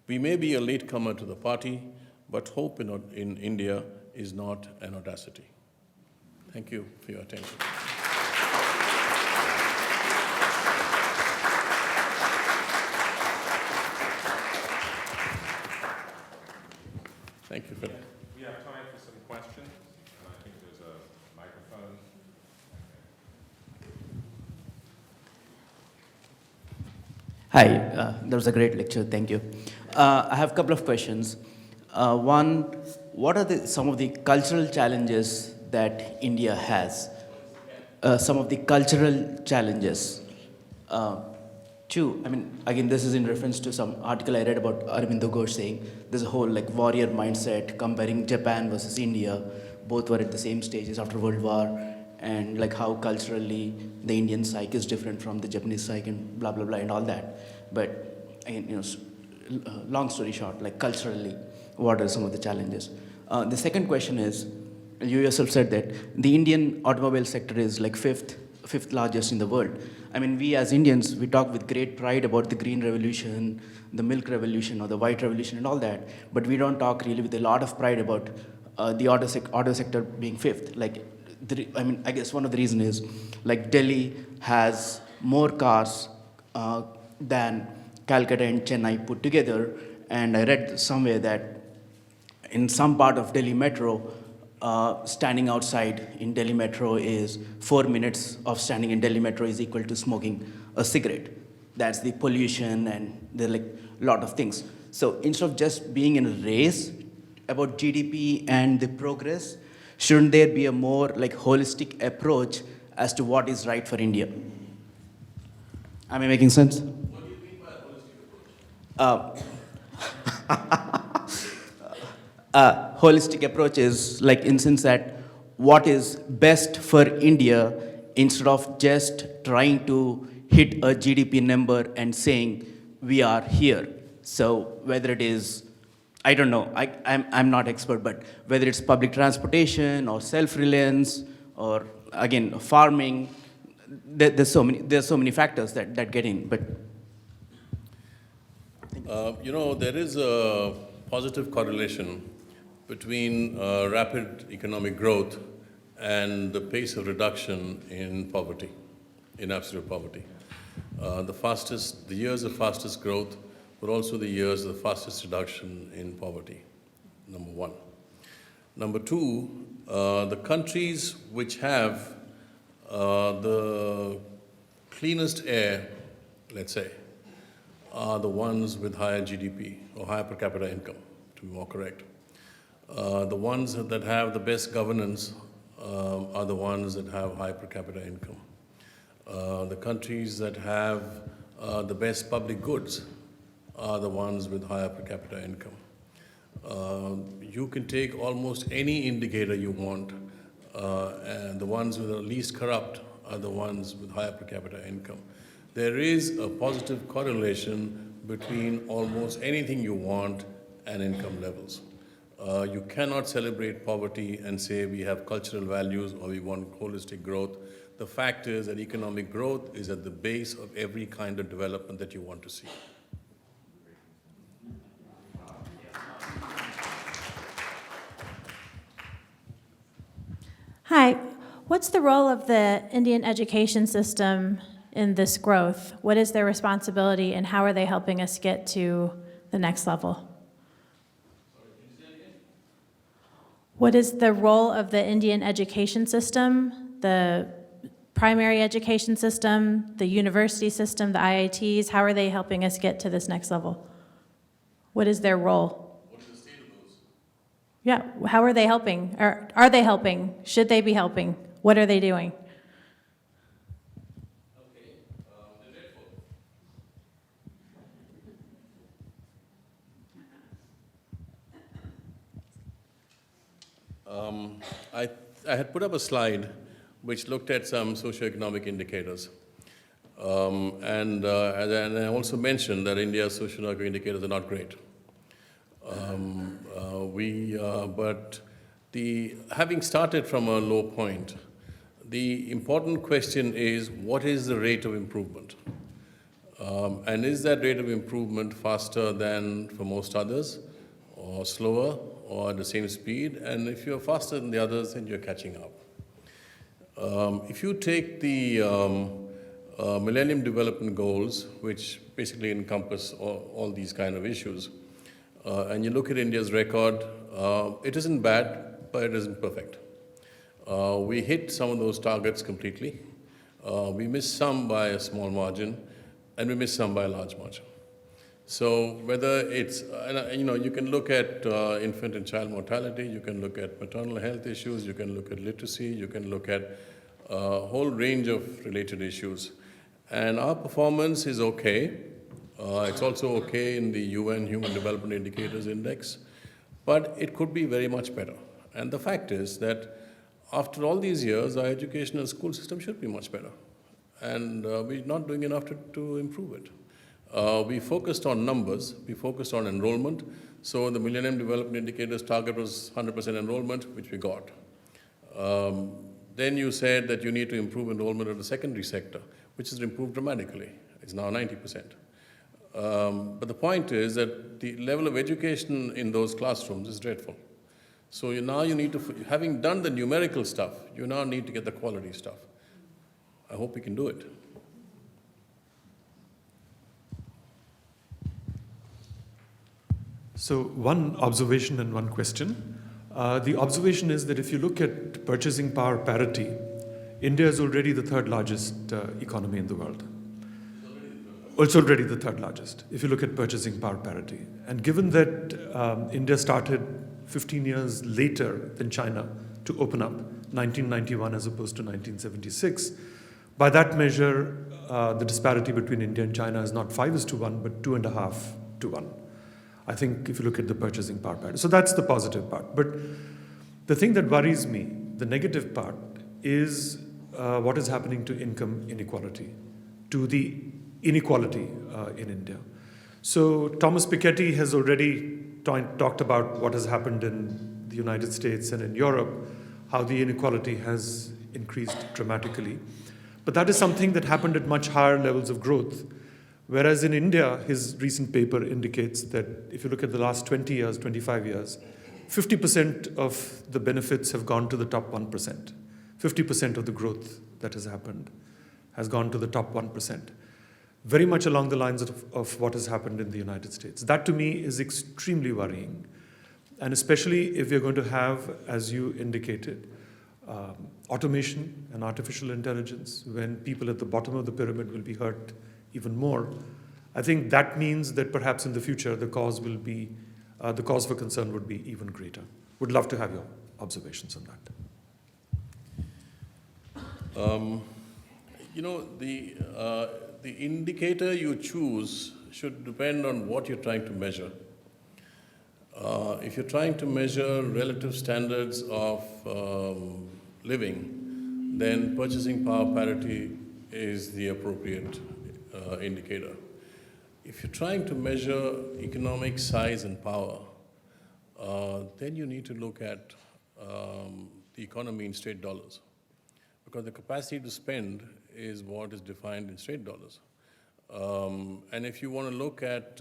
We may be a latecomer to the party, but hope in India is not an audacity. Thank you for your attention. Thank you, Philip.
We have time for some questions. I think there's a microphone.
Hi, that was a great lecture, thank you. I have a couple of questions. One, what are some of the cultural challenges that India has? Some of the cultural challenges. Two, I mean, again, this is in reference to some article I read about Aurobindo Ghosh saying there's a whole like warrior mindset comparing Japan versus India. Both were at the same stages after World War, and like how culturally the Indian psyche is different from the Japanese psyche and blah, blah, blah, and all that. But again, long story short, like culturally, what are some of the challenges? The second question is, you yourself said that the Indian automobile sector is like fifth largest in the world. I mean, we as Indians, we talk with great pride about the green revolution, the milk revolution, or the white revolution and all that, but we don't talk really with a lot of pride about the auto sector being fifth. Like, I guess one of the reasons is, like, Delhi has more cars than Calcutta and Chennai put together, and I read somewhere that in some part of Delhi metro, standing outside in Delhi metro is 4 minutes of standing in Delhi metro is equal to smoking a cigarette. That's the pollution and the like lot of things. So instead of just being in a race about GDP and the progress, shouldn't there be a more like holistic approach as to what is right for India. Am I making sense?
What do you mean by a holistic approach?
Holistic approach is like in sense that what is best for India instead of just trying to hit a GDP number and saying we are here. So whether it is, I don't know, I'm not expert, but whether it's public transportation or self-reliance or again farming, there's so many factors that get in. But
There is a positive correlation between rapid economic growth and the pace of reduction in poverty, in absolute poverty. The years of fastest growth were also the years of the fastest reduction in poverty, number one. Number two, the countries which have the cleanest air, let's say, are the ones with higher GDP or higher per capita income, to be more correct. The ones that have the best governance are the ones that have high per capita income. The countries that have the best public goods are the ones with higher per capita income. You can take almost any indicator you want, and the ones with the least corrupt are the ones with higher per capita income. There is a positive correlation between almost anything you want and income levels. You cannot celebrate poverty and say we have cultural values or we want holistic growth. The fact is that economic growth is at the base of every kind of development that you want to see.
Hi, what's the role of the Indian education system in this growth? What is their responsibility and how are they helping us get to the next level? What is the role of the Indian education system, the primary education system, the university system, the IITs? How are they helping us get to this next level? What is their role?
What is the state of those?
Yeah, how are they helping? Or are they helping? Should they be helping? What are they doing?
Okay, the dreadful. I had put up a slide which looked at some socioeconomic indicators. And I also mentioned that India's socioeconomic indicators are not great. But having started from a low point, the important question is, what is the rate of improvement? And is that rate of improvement faster than for most others, or slower, or at the same speed? And if you're faster than the others, then you're catching up. If you take the Millennium Development Goals, which basically encompass all these kind of issues, and you look at India's record, it isn't bad, but it isn't perfect. We hit some of those targets completely. We missed some by a small margin, and we missed some by a large margin. So whether it's, you can look at infant and child mortality, you can look at maternal health issues, you can look at literacy, you can look at a whole range of related issues. And our performance is okay. It's also okay in the UN Human Development Indicators Index, but it could be very much better. And the fact is that after all these years, our educational school system should be much better. And we're not doing enough to improve it. We focused on numbers, we focused on enrollment. So the Millennium Development Indicators target was 100% enrollment, which we got. Then you said that you need to improve enrollment of the secondary sector, which has improved dramatically. It's now 90%. But the point is that the level of education in those classrooms is dreadful. So now you need to, having done the numerical stuff, you now need to get the quality stuff. I hope we can do it.
So one observation and one question. The observation is that if you look at purchasing power parity, India is already the third largest economy in the world. It's already the third largest, if you look at purchasing power parity. And given that India started 15 years later than China to open up, 1991 as opposed to 1976. By that measure, the disparity between India and China is not 5:1, but 2.5:1. I think if you look at the purchasing power parity. So that's the positive part. But the thing that worries me, the negative part, is what is happening to income inequality, to the inequality in India. So Thomas Piketty has already talked about what has happened in the United States and in Europe, how the inequality has increased dramatically. But that is something that happened at much higher levels of growth. Whereas in India, his recent paper indicates that if you look at the last 20 years, 25 years, 50% of the benefits have gone to the top 1%. 50% of the growth that has happened has gone to the top 1%. Very much along the lines of what has happened in the United States. That to me is extremely worrying. And especially if we're going to have, as you indicated, automation and artificial intelligence, when people at the bottom of the pyramid will be hurt even more, I think that means that perhaps in the future the cause for concern would be even greater. Would love to have your observations on that.
The indicator you choose should depend on what you're trying to measure. If you're trying to measure relative standards of living, then purchasing power parity is the appropriate indicator. If you're trying to measure economic size and power, then you need to look at the economy in straight dollars, because the capacity to spend is what is defined in straight dollars. And if you want to look at,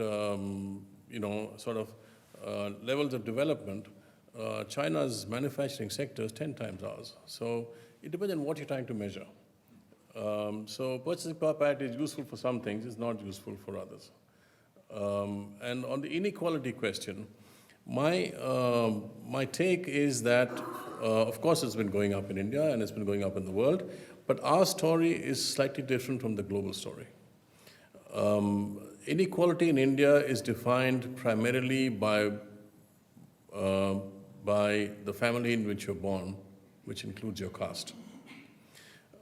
levels of development, China's manufacturing sector is 10 times ours. So it depends on what you're trying to measure. So purchasing power parity is useful for some things, it's not useful for others. And on the inequality question, my take is that, of course, it's been going up in India and it's been going up in the world, but our story is slightly different from the global story. Inequality in India is defined primarily by the family in which you're born, which includes your caste.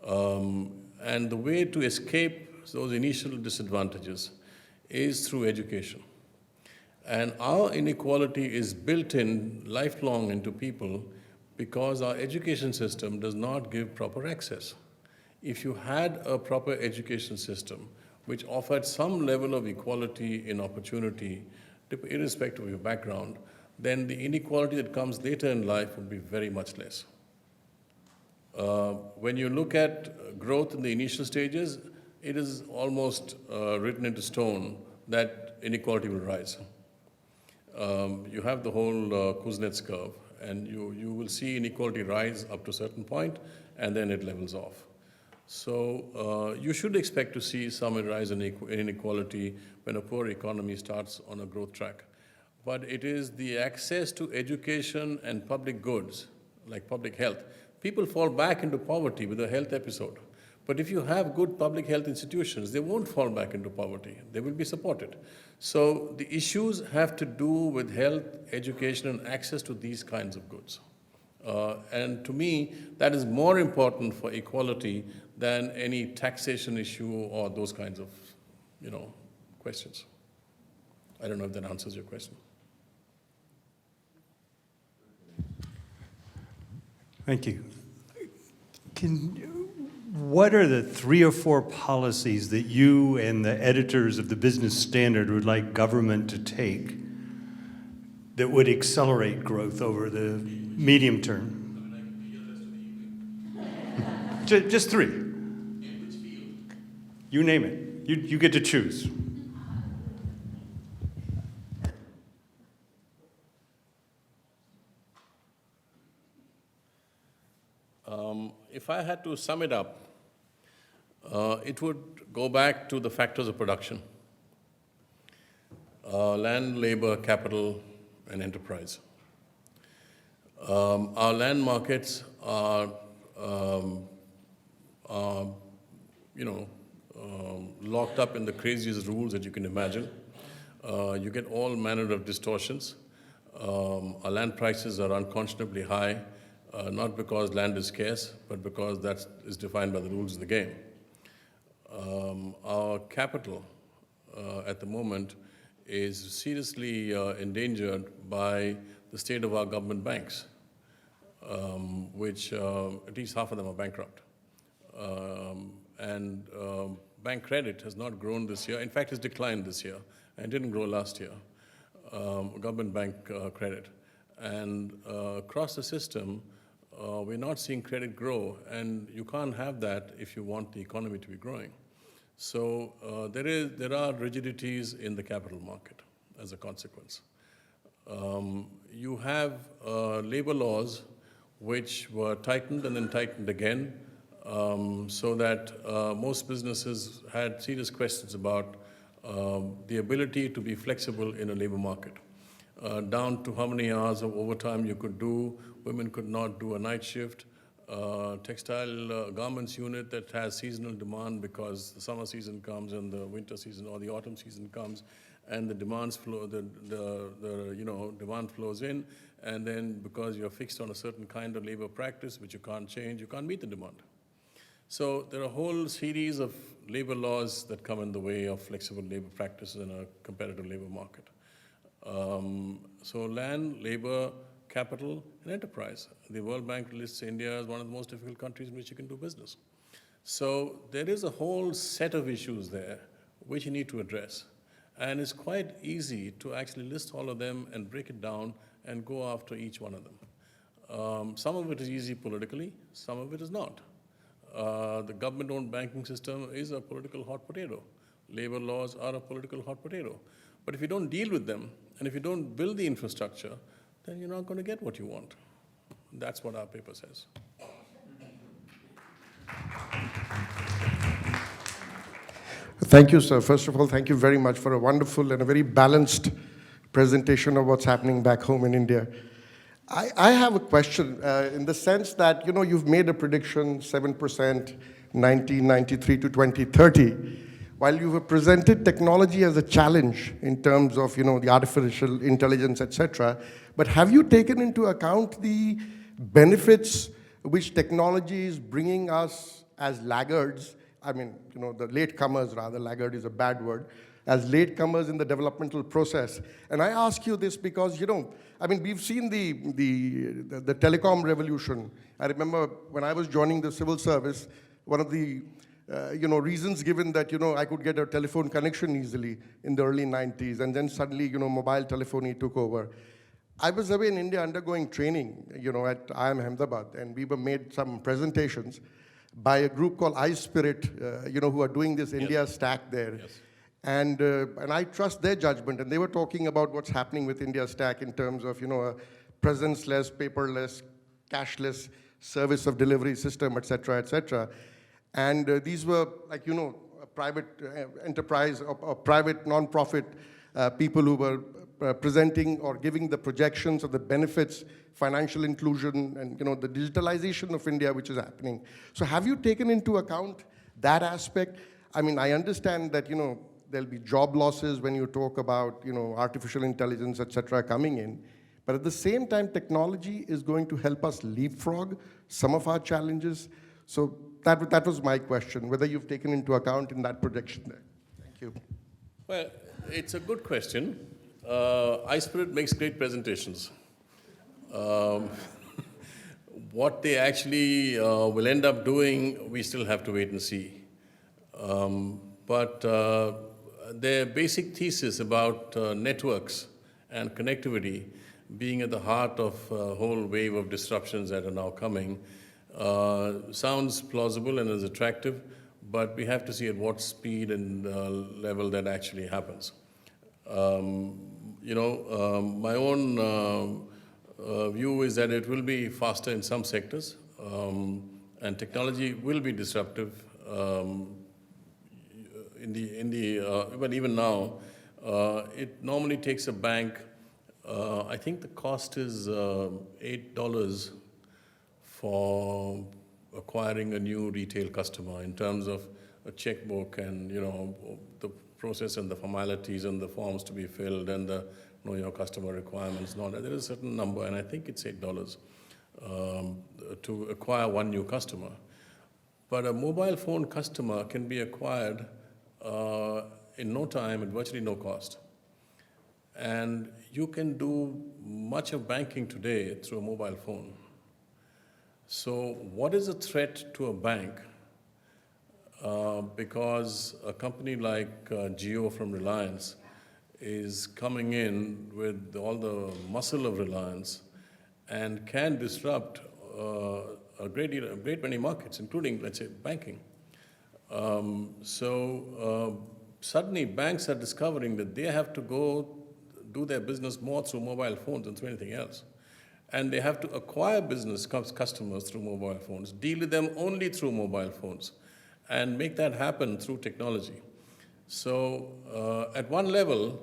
And the way to escape those initial disadvantages is through education. And our inequality is built in lifelong into people because our education system does not give proper access. If you had a proper education system which offered some level of equality in opportunity, irrespective of your background, then the inequality that comes later in life would be very much less. When you look at growth in the initial stages, it is almost written into stone that inequality will rise. You have the whole Kuznets curve, and you will see inequality rise up to a certain point, and then it levels off. So you should expect to see some rise in inequality when a poor economy starts on a growth track. But it is the access to education and public goods, like public health. People fall back into poverty with a health episode. But if you have good public health institutions, they won't fall back into poverty. They will be supported. So the issues have to do with health, education, and access to these kinds of goods. And to me, that is more important for equality than any taxation issue or those kinds of, questions. I don't know if that answers your question.
Thank you. What are the 3 or 4 policies that you and the editors of the Business Standard would like government to take that would accelerate growth over the medium term? Just 3. In which field? You name it. You get to choose.
If I had to sum it up, it would go back to the factors of production: land, labor, capital, and enterprise. Our land markets are locked up in the craziest rules that you can imagine. You get all manner of distortions. Our land prices are unconscionably high. not because land is scarce, but because that is defined by the rules of the game. Our capital at the moment is seriously endangered by the state of our government banks, which at least half of them are bankrupt. Bank credit has not grown this year. In fact, it's declined this year and didn't grow last year, government bank credit. And across the system, we're not seeing credit grow, and you can't have that if you want the economy to be growing. So there are rigidities in the capital market as a consequence. You have labor laws which were tightened and then tightened again, so that most businesses had serious questions about the ability to be flexible in a labor market, down to how many hours of overtime you could do. Women could not do a night shift. Textile garments unit that has seasonal demand because the summer season comes and the winter season or the autumn season comes, and the demands flow, demand flows in, and then because you're fixed on a certain kind of labor practice which you can't change, you can't meet the demand. So there are a whole series of labor laws that come in the way of flexible labor practices in a competitive labor market. So land, labor, capital, and enterprise. The World Bank lists India as one of the most difficult countries in which you can do business. So there is a whole set of issues there which you need to address. And it's quite easy to actually list all of them and break it down and go after each one of them. Some of it is easy politically, some of it is not. The government-owned banking system is a political hot potato. Labor laws are a political hot potato. But if you don't deal with them, and if you don't build the infrastructure, then you're not going to get what you want. That's what our paper says.
Thank you, sir. First of all, thank you very much for a wonderful and a very balanced presentation of what's happening back home in India. I have a question in the sense that, you've made a prediction, 7%, 1993 to 2030. While you have presented technology as a challenge in terms of, the artificial intelligence, etc., but have you taken into account the benefits which technology is bringing us as laggards? I mean, the latecomers, rather, laggard is a bad word, as latecomers in the developmental process. And I ask you this because, we've seen the telecom revolution. I remember when I was joining the civil service, one of the reasons given that, I could get a telephone connection easily in the early 90s, and then suddenly, mobile telephony took over. I was away in India undergoing training, at IIM Ahmedabad, and we were made some presentations by a group called iSpirit, who are doing this India Stack there.
Yes.
And I trust their judgment, and they were talking about what's happening with India Stack in terms of, a presence-less, paperless, cashless service of delivery system, et cetera, et cetera. And these were, like, a private enterprise or private non-profit people who were presenting or giving the projections of the benefits, financial inclusion, and, the digitalization of India, which is happening. So have you taken into account that aspect? I mean, I understand that, there'll be job losses when you talk about, artificial intelligence, et cetera, coming in. But at the same time, technology is going to help us leapfrog some of our challenges. So that was my question, whether you've taken into account in that projection there. Thank you.
Well, it's a good question. iSpirit makes great presentations. What they actually will end up doing, we still have to wait and see. But their basic thesis about networks and connectivity being at the heart of a whole wave of disruptions that are now coming sounds plausible and is attractive, but we have to see at what speed and level that actually happens. My own view is that it will be faster in some sectors, and technology will be disruptive. But even now, it normally takes a bank. I think the cost is $8 for acquiring a new retail customer in terms of a checkbook and the process and the formalities and the forms to be filled and the know your customer requirements and all that. There is a certain number, and I think it's $8. to acquire one new customer. But a mobile phone customer can be acquired in no time at virtually no cost. And you can do much of banking today through a mobile phone. So what is a threat to a bank? Because a company like Jio from Reliance is coming in with all the muscle of Reliance and can disrupt a great many markets, including, let's say, banking. Suddenly banks are discovering that they have to go do their business more through mobile phones than through anything else. And they have to acquire business customers through mobile phones, deal with them only through mobile phones, and make that happen through technology. So at one level,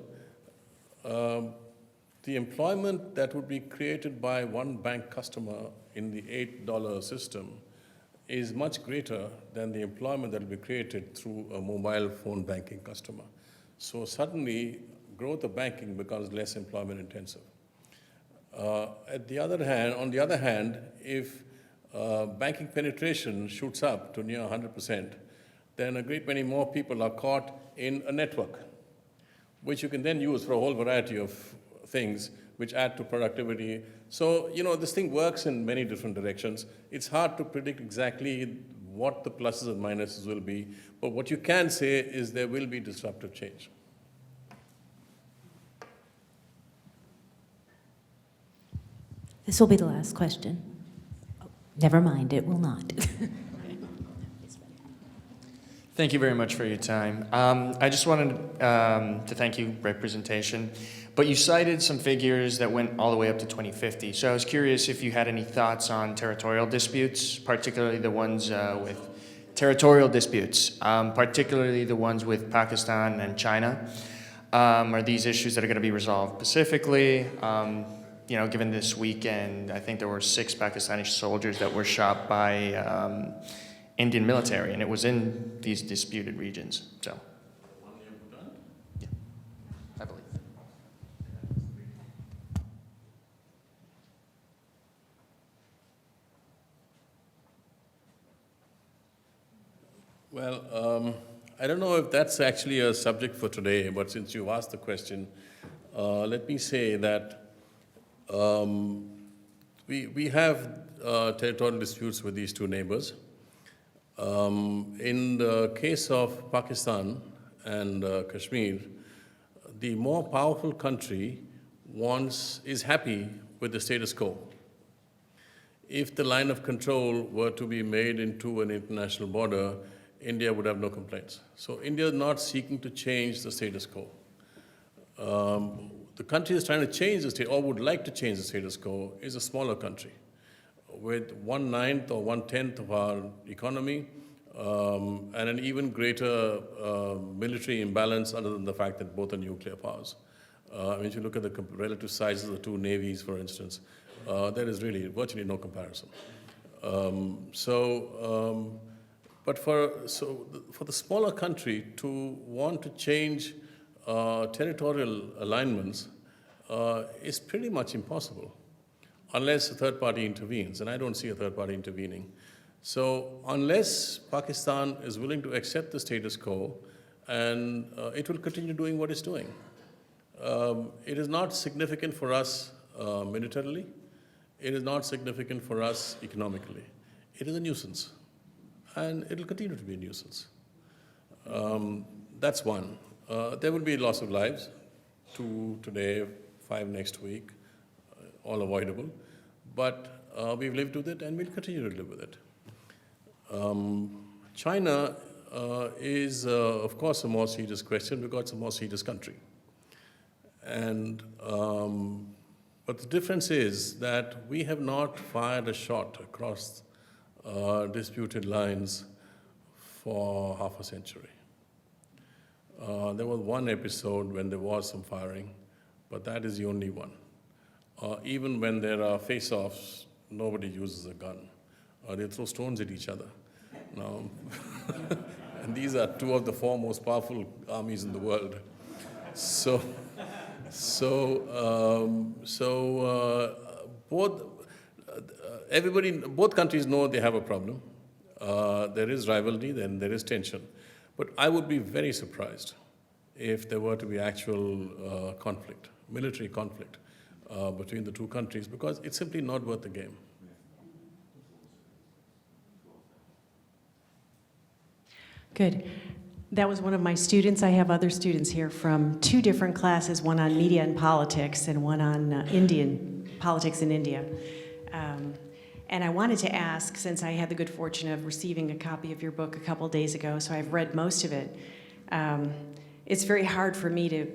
the employment that would be created by one bank customer in the $8 system is much greater than the employment that will be created through a mobile phone banking customer. So suddenly, growth of banking becomes less employment intensive. On the other hand, if banking penetration shoots up to near 100%, then a great many more people are caught in a network, which you can then use for a whole variety of things which add to productivity. So, this thing works in many different directions. It's hard to predict exactly what the pluses and minuses will be, but what you can say is there will be disruptive change.
This will be the last question. Oh, never mind, it will not.
Thank you very much for your time. I just wanted to thank you, representation, but you cited some figures that went all the way up to 2050. So I was curious if you had any thoughts on territorial disputes, particularly the ones with particularly the ones with Pakistan and China. Are these issues that are going to be resolved pacifically? Given this weekend, I think there were 6 Pakistani soldiers that were shot by Indian military, and it was in these disputed regions. So, yeah, I believe.
Well, I don't know if that's actually a subject for today, but since you've asked the question, let me say that we have territorial disputes with these two neighbors. In the case of Pakistan and Kashmir, the more powerful country is happy with the status quo. If the line of control were to be made into an international border, India would have no complaints. So India is not seeking to change the status quo. The country that's trying to change the state, or would like to change the status quo, is a smaller country with 1/9 or 1/10 of our economy and an even greater military imbalance, other than the fact that both are nuclear powers. If you look at the relative sizes of the two navies, for instance, there is really virtually no comparison. But for the smaller country to want to change territorial alignments is pretty much impossible unless a third party intervenes, and I don't see a third party intervening. So unless Pakistan is willing to accept the status quo, and it will continue doing what it's doing. It is not significant for us militarily. It is not significant for us economically. It is a nuisance, and it will continue to be a nuisance. That's one. There will be loss of lives, 2 today, 5 next week, all avoidable. But we've lived with it, and we'll continue to live with it. China is, of course, a more serious question because it's a more serious country. But the difference is that we have not fired a shot across disputed lines for half a century. There was one episode when there was some firing, but that is the only one. Even when there are face-offs, nobody uses a gun. They throw stones at each other. Now, and these are 2 of the 4 most powerful armies in the world. both countries know they have a problem. There is rivalry, then there is tension. But I would be very surprised if there were to be actual conflict, military conflict between the two countries, because it's simply not worth the game.
Good. That was one of my students. I have other students here from 2 different classes, one on media and politics and one on Indian politics in India. And I wanted to ask, since I had the good fortune of receiving a copy of your book a couple days ago, so I've read most of it, it's very hard for me to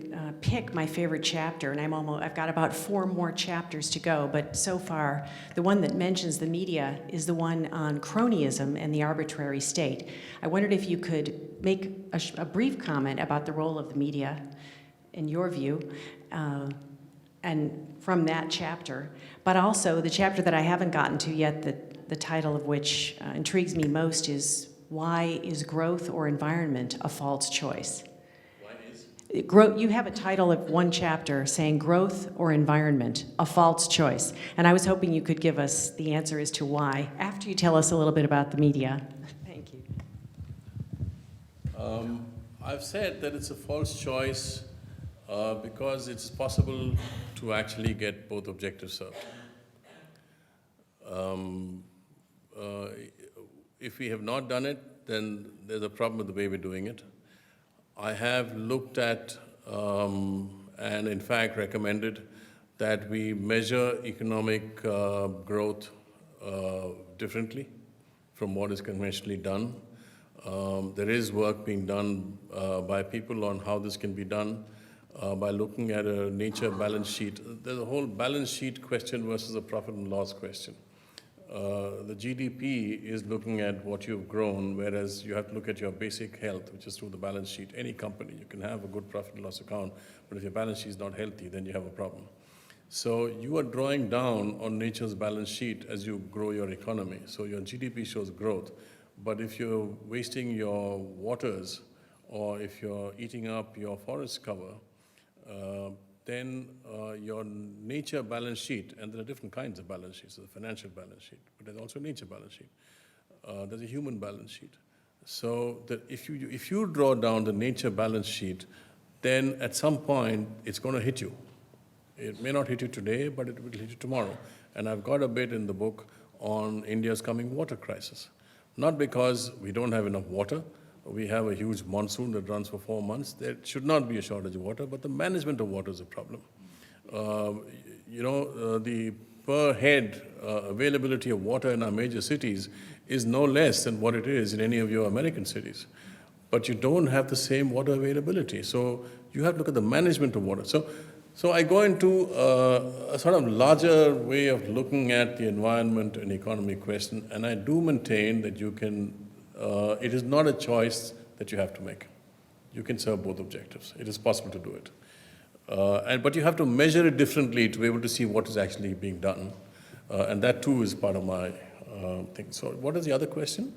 pick my favorite chapter, and I've got about 4 more chapters to go, but so far, the one that mentions the media is the one on cronyism and the arbitrary state. I wondered if you could make a brief comment about the role of the media, in your view, and from that chapter, but also the chapter that I haven't gotten to yet, the title of which intrigues me most is, Why is Growth or Environment a False Choice? You have a title of one chapter saying growth or environment, a false choice. And I was hoping you could give us the answer as to why, after you tell us a little bit about the media. Thank you.
I've said that it's a false choice because it's possible to actually get both objectives served. If we have not done it, then there's a problem with the way we're doing it. I have looked at and in fact recommended that we measure economic growth differently from what is conventionally done. There is work being done by people on how this can be done by looking at a nature balance sheet. There's a whole balance sheet question versus a profit and loss question. The GDP is looking at what you've grown, whereas you have to look at your basic health, which is through the balance sheet. Any company, you can have a good profit and loss account, but if your balance sheet is not healthy, then you have a problem. So you are drawing down on nature's balance sheet as you grow your economy. So your GDP shows growth, but if you're wasting your waters or if you're eating up your forest cover, then your nature balance sheet, and there are different kinds of balance sheets, there's a financial balance sheet, but there's also a nature balance sheet. There's a human balance sheet. So that if you draw down the nature balance sheet, then at some point it's going to hit you. It may not hit you today, but it will hit you tomorrow. And I've got a bit in the book on India's coming water crisis. Not because we don't have enough water. We have a huge monsoon that runs for 4 months. There should not be a shortage of water, but the management of water is a problem. The per head availability of water in our major cities is no less than what it is in any of your American cities. But you don't have the same water availability. So you have to look at the management of water. So I go into a sort of larger way of looking at the environment and economy question, and I do maintain that you can it is not a choice that you have to make. You can serve both objectives. It is possible to do it. But you have to measure it differently to be able to see what is actually being done. And that too is part of my thing. So what is the other question?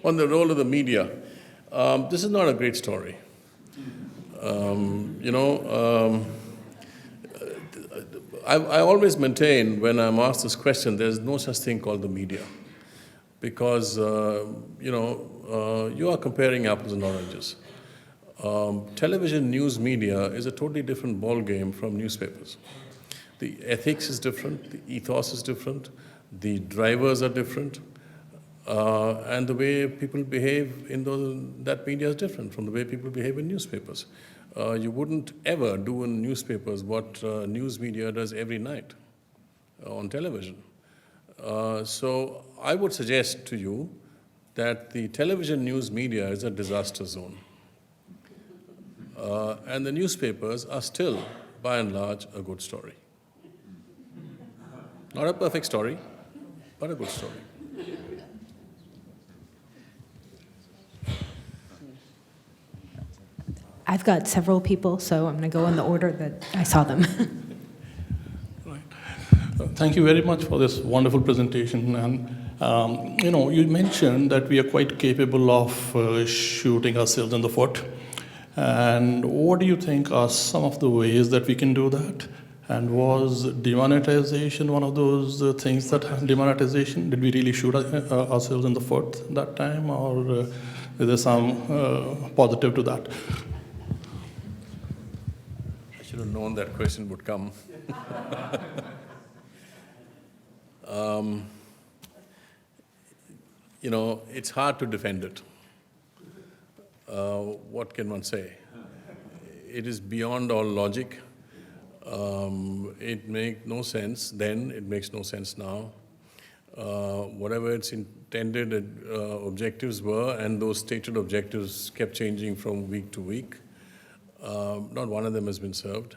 On the role of the media. This is not a great story. I always maintain when I'm asked this question, there's no such thing called the media. Because, you are comparing apples and oranges. Television news media is a totally different ballgame from newspapers. The ethics is different, the ethos is different, the drivers are different, and the way people behave in that media is different from the way people behave in newspapers. You wouldn't ever do in newspapers what news media does every night on television. So I would suggest to you that the television news media is a disaster zone. And the newspapers are still, by and large, a good story. Not a perfect story, but a good story.
I've got several people, so I'm going to go in the order that I saw them.
Thank you very much for this wonderful presentation. And you mentioned that we are quite capable of shooting ourselves in the foot. And what do you think are some of the ways that we can do that? And was demonetization one of those things demonetization, did we really shoot ourselves in the foot that time, or is there some positive to that?
I should have known that question would come. It's hard to defend it. What can one say? It is beyond all logic. It made no sense then, it makes no sense now. Whatever its intended objectives were, and those stated objectives kept changing from week to week, not one of them has been served.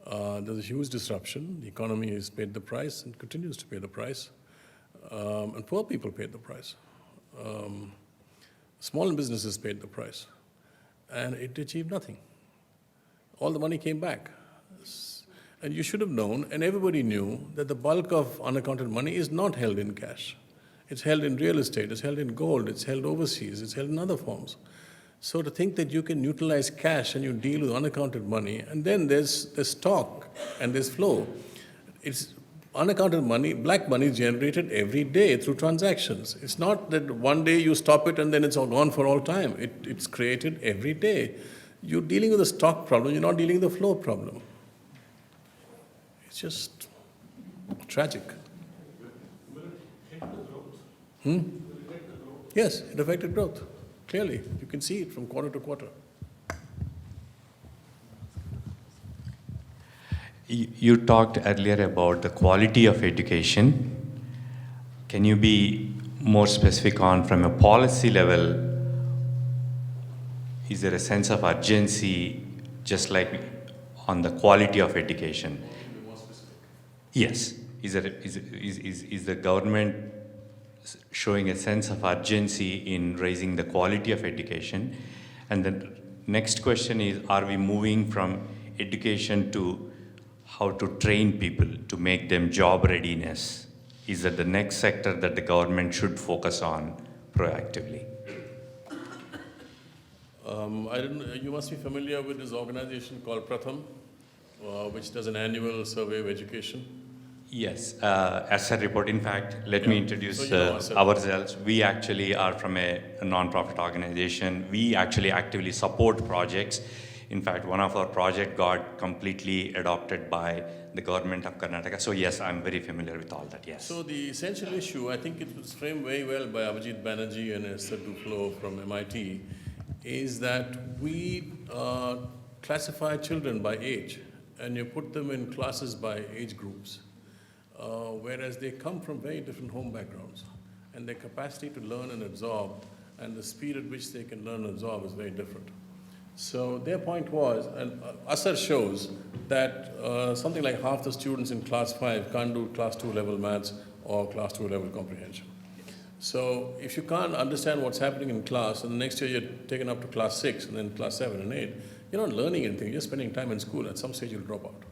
There's a huge disruption. The economy has paid the price and continues to pay the price. And poor people paid the price. Small businesses paid the price. And it achieved nothing. All the money came back. And you should have known, and everybody knew, that the bulk of unaccounted money is not held in cash. It's held in real estate, it's held in gold, it's held overseas, it's held in other forms. So to think that you can utilize cash and you deal with unaccounted money, and then there's stock and there's flow. It's unaccounted money, black money is generated every day through transactions. It's not that one day you stop it and then it's all gone for all time. It's created every day. You're dealing with a stock problem, you're not dealing with a flow problem. It's just tragic. Yes, it affected growth. Clearly, you can see it from quarter to quarter.
You talked earlier about the quality of education. Can you be more specific on, from a policy level, is there a sense of urgency, just like on the quality of education? Yes. Is the government showing a sense of urgency in raising the quality of education? And the next question is, are we moving from education to how to train people to make them job readiness? Is that the next sector that the government should focus on proactively?
You must be familiar with this organization called Pratham, which does an annual survey of education.
Yes, as a report. In fact, let me introduce ourselves. We actually are from a non-profit organization. We actually actively support projects. In fact, one of our projects got completely adopted by the government of Karnataka. So yes, I'm very familiar with all that, yes.
So the essential issue, I think it was framed very well by Abhijit Banerjee and Esther Duflo from MIT, is that we classify children by age, and you put them in classes by age groups. Whereas they come from very different home backgrounds, and their capacity to learn and absorb and the speed at which they can learn and absorb is very different. So their point was, and ASAR shows that something like half the students in class 5 can't do class 2 level maths or class 2 level comprehension. So if you can't understand what's happening in class, and the next year you're taken up to class 6 and then class 7 and 8, you're not learning anything, you're spending time in school. At some stage you'll drop out.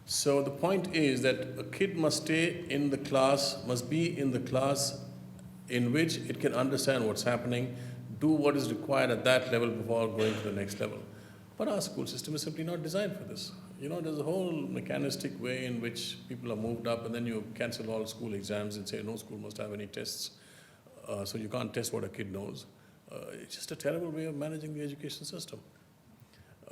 So the point is that a kid must stay in the class, must be in the class in which it can understand what's happening, do what is required at that level before going to the next level. But our school system is simply not designed for this. You know, there's a whole mechanistic way in which people are moved up, and then you cancel all school exams and say no school must have any tests, so you can't test what a kid knows. It's just a terrible way of managing the education system.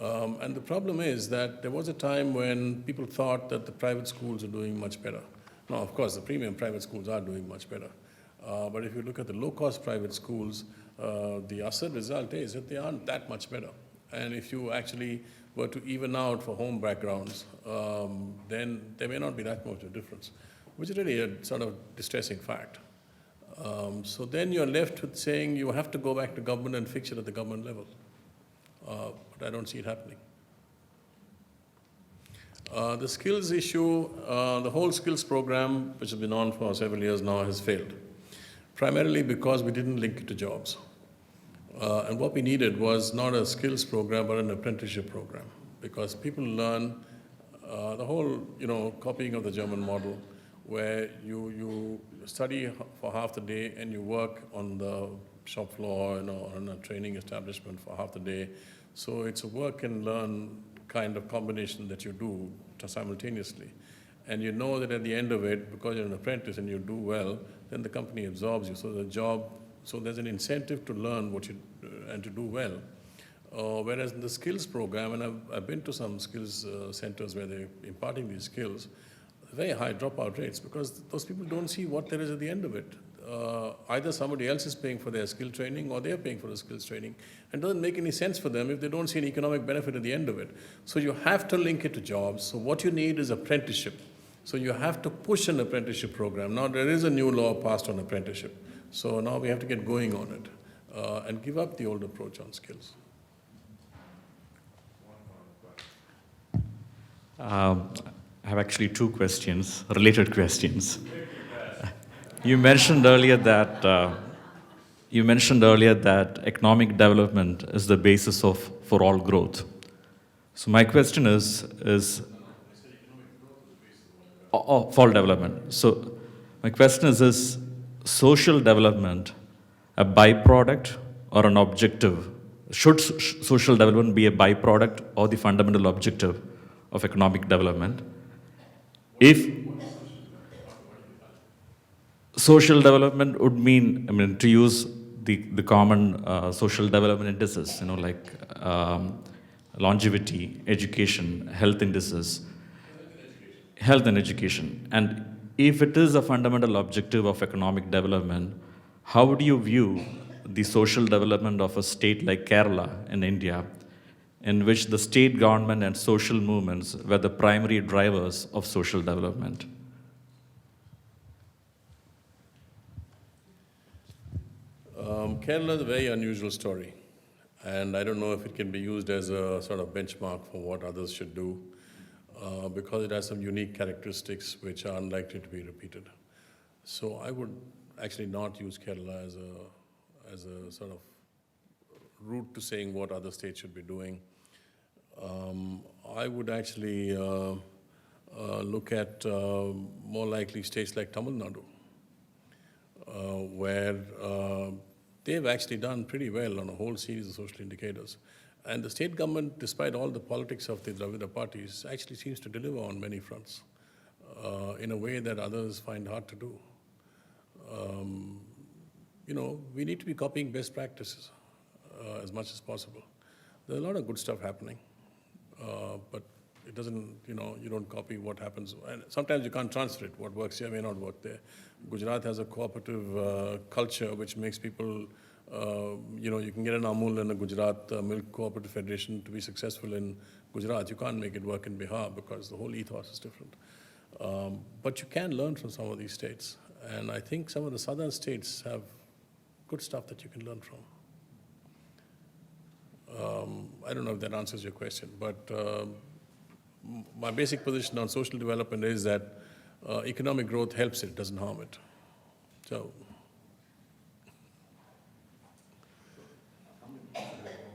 And the problem is that there was a time when people thought that the private schools are doing much better. Now, of course, the premium private schools are doing much better. But if you look at the low-cost private schools, the ASAR result is that they aren't that much better. And if you actually were to even out for home backgrounds, then there may not be that much of a difference, which is really a sort of distressing fact. So then you're left with saying you have to go back to government and fix it at the government level. But I don't see it happening. The skills issue, the whole skills program, which has been on for several years now, has failed. Primarily because we didn't link it to jobs. And what we needed was not a skills program, but an apprenticeship program. Because people learn the whole, copying of the German model, where you study for half the day and you work on the shop floor, on a training establishment for half the day. So it's a work and learn kind of combination that you do simultaneously. And you know that at the end of it, because you're an apprentice and you do well, then the company absorbs you. So there's an incentive to learn and to do well. Whereas in the skills program, and I've been to some skills centers where they're imparting these skills, very high dropout rates because those people don't see what there is at the end of it. Either somebody else is paying for their skill training or they're paying for the skills training. And it doesn't make any sense for them if they don't see an economic benefit at the end of it. So you have to link it to jobs. So what you need is apprenticeship. So you have to push an apprenticeship program. Now there is a new law passed on apprenticeship. So now we have to get going on it and give up the old approach on skills.
I have actually two questions, related questions. You mentioned earlier that economic development is the basis for all growth. So my question is for all development. So my question is social development a byproduct or an objective? Should social development be a byproduct or the fundamental objective of economic development? If social development would mean, to use the common social development indices, like longevity, education, health indices, health and education. And if it is a fundamental objective of economic development, how would you view the social development of a state like Kerala in India, in which the state government and social movements were the primary drivers of social development?
Kerala is a very unusual story, and I don't know if it can be used as a sort of benchmark for what others should do, because it has some unique characteristics which are unlikely to be repeated. So I would actually not use Kerala as a sort of route to saying what other states should be doing. I would actually look at more likely states like Tamil Nadu, where they've actually done pretty well on a whole series of social indicators. And the state government, despite all the politics of the Dravida parties, actually seems to deliver on many fronts in a way that others find hard to do. We need to be copying best practices as much as possible. There's a lot of good stuff happening, but it doesn't, you don't copy what happens. And sometimes you can't transfer it. What works here may not work there. Gujarat has a cooperative culture which makes people, you can get an Amul and a Gujarat Milk Cooperative Federation to be successful in Gujarat. You can't make it work in Bihar because the whole ethos is different. But you can learn from some of these states. And I think some of the southern states have good stuff that you can learn from. I don't know if that answers your question, but my basic position on social development is that economic growth helps it, doesn't harm it. So.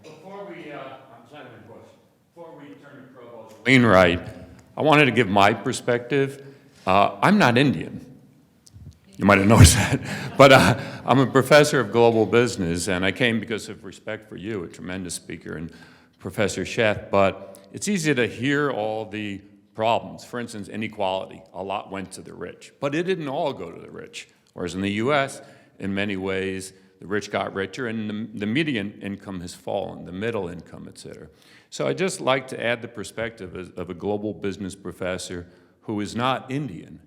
Before we turn to Provost Wainwright, I wanted to give my perspective. I'm not Indian. You might have noticed that. But I'm a professor of global business, and I came because of respect for you, a tremendous speaker, and Professor Sheth. But it's easy to hear all the problems. For instance, inequality. A lot went to the rich. But it didn't all go to the rich. Whereas in the U.S., in many ways, the rich got richer, and the median income has fallen, the middle income, et cetera. So I'd just like to add the perspective of a global business professor who is not Indian.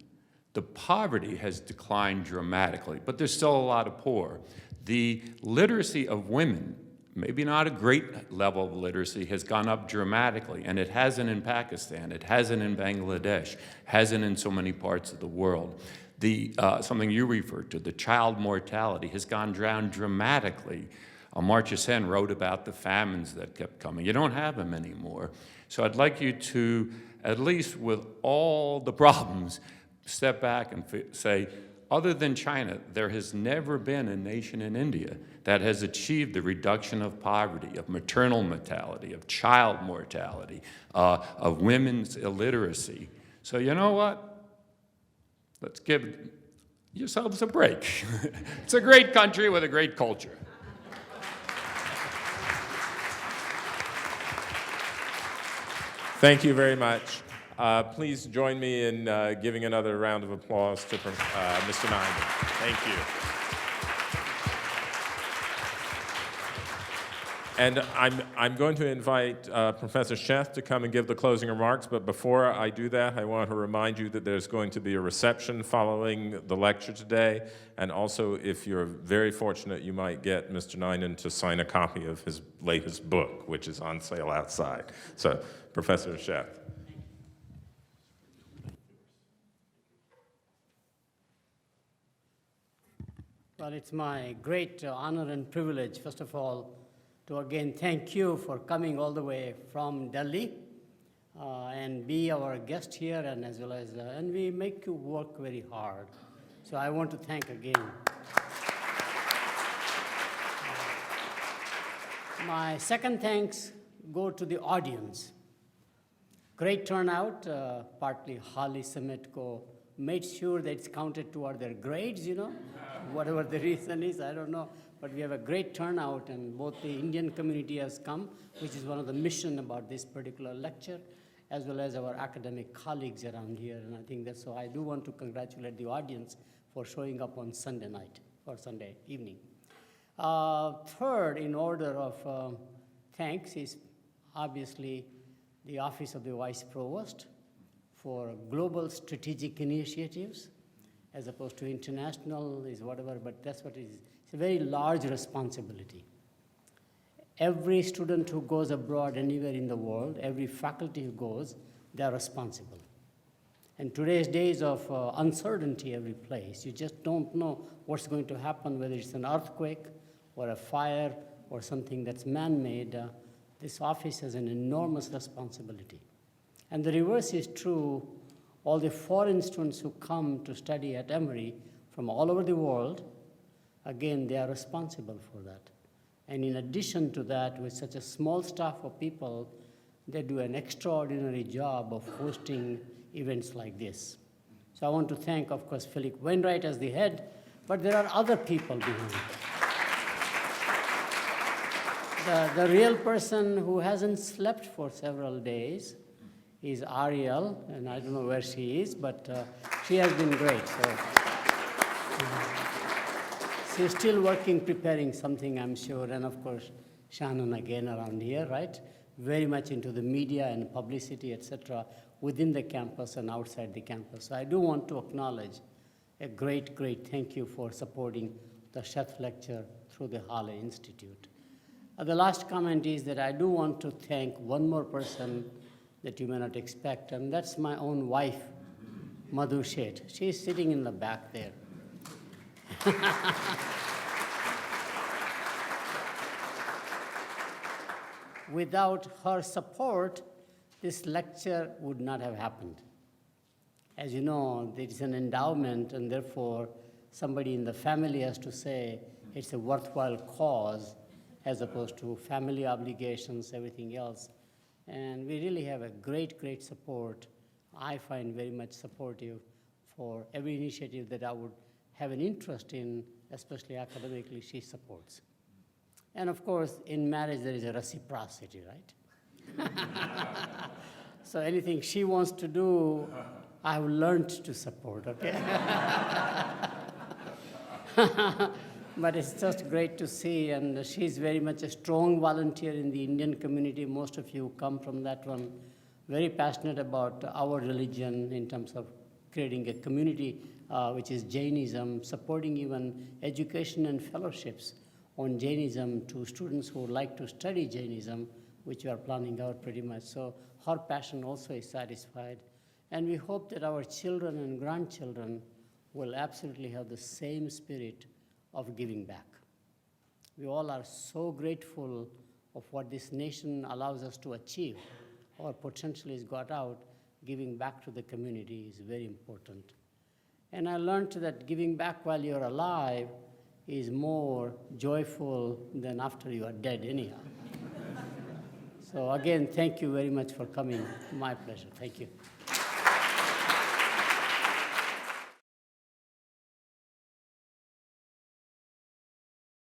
The poverty has declined dramatically, but there's still a lot of poor. The literacy of women, maybe not a great level of literacy, has gone up dramatically, and it hasn't in Pakistan, it hasn't in Bangladesh, hasn't in so many parts of the world. Something you referred to, the child mortality, has gone down dramatically. Amartya Sen wrote about the famines that kept coming. You don't have them anymore. So I'd like you to, at least with all the problems, step back and say, other than China, there has never been a nation in India that has achieved the reduction of poverty, of maternal mortality, of child mortality, of women's illiteracy. So you know what? Let's give yourselves a break. It's a great country with a great culture.
Thank you very much. Please join me in giving another round of applause to Mr. Ninan. Thank you. And I'm going to invite Professor Sheth to come and give the closing remarks, but before I do that, I want to remind you that there's going to be a reception following the lecture today, and also, if you're very fortunate, you might get Mr. Ninan to sign a copy of his latest book, which is on sale outside. So, Professor Sheth.
Well, it's my great honor and privilege, first of all, to again thank you for coming all the way from Delhi and be our guest here, and as well as, and we make you work very hard. So I want to thank again. My second thanks go to the audience. Great turnout, partly Holly Semetko made sure that it's counted toward their grades, you know, whatever the reason is, I don't know. But we have a great turnout, and both the Indian community has come, which is one of the mission about this particular lecture, as well as our academic colleagues around here. And I think that's so I do want to congratulate the audience for showing up on Sunday night or Sunday evening. Third, in order of thanks, is obviously the Office of the Vice Provost for global strategic initiatives, as opposed to international is whatever, but that's what it is. It's a very large responsibility. Every student who goes abroad anywhere in the world, every faculty who goes, they are responsible. And today's days of uncertainty every place, you just don't know what's going to happen, whether it's an earthquake or a fire or something that's man-made. This office has an enormous responsibility. And the reverse is true. All the foreign students who come to study at Emory from all over the world, again, they are responsible for that. And in addition to that, with such a small staff of people, they do an extraordinary job of hosting events like this. So I want to thank, of course, Philip Wainwright as the head, but there are other people behind. The real person who hasn't slept for several days is Ariel, and I don't know where she is, but she has been great. So she's still working, preparing something, I'm sure, and of course, Shannon again around here, right? Very much into the media and publicity, etc., within the campus and outside the campus. So I do want to acknowledge a great, great thank you for supporting the Sheth lecture through the Hale Institute. The last comment is that I do want to thank one more person that you may not expect, and that's my own wife, Madhu Sheth. She's sitting in the back there. Without her support, this lecture would not have happened. As you know, there is an endowment, and therefore somebody in the family has to say it's a worthwhile cause, as opposed to family obligations, everything else. And we really have a great, great support. I find very much supportive for every initiative that I would have an interest in, especially academically, she supports. And of course, in marriage, there is a reciprocity, right? So anything she wants to do, I've learned to support, okay? But it's just great to see, and she's very much a strong volunteer in the Indian community. Most of you come from that one. Very passionate about our religion in terms of creating a community which is Jainism, supporting even education and fellowships on Jainism to students who would like to study Jainism, which we are planning out pretty much. So her passion also is satisfied. And we hope that our children and grandchildren will absolutely have the same spirit of giving back. We all are so grateful of what this nation allows us to achieve. Our potential is got out. Giving back to the community is very important. And I learned that giving back while you're alive is more joyful than after you are dead anyhow. So again, thank you very much for coming. My pleasure. Thank you.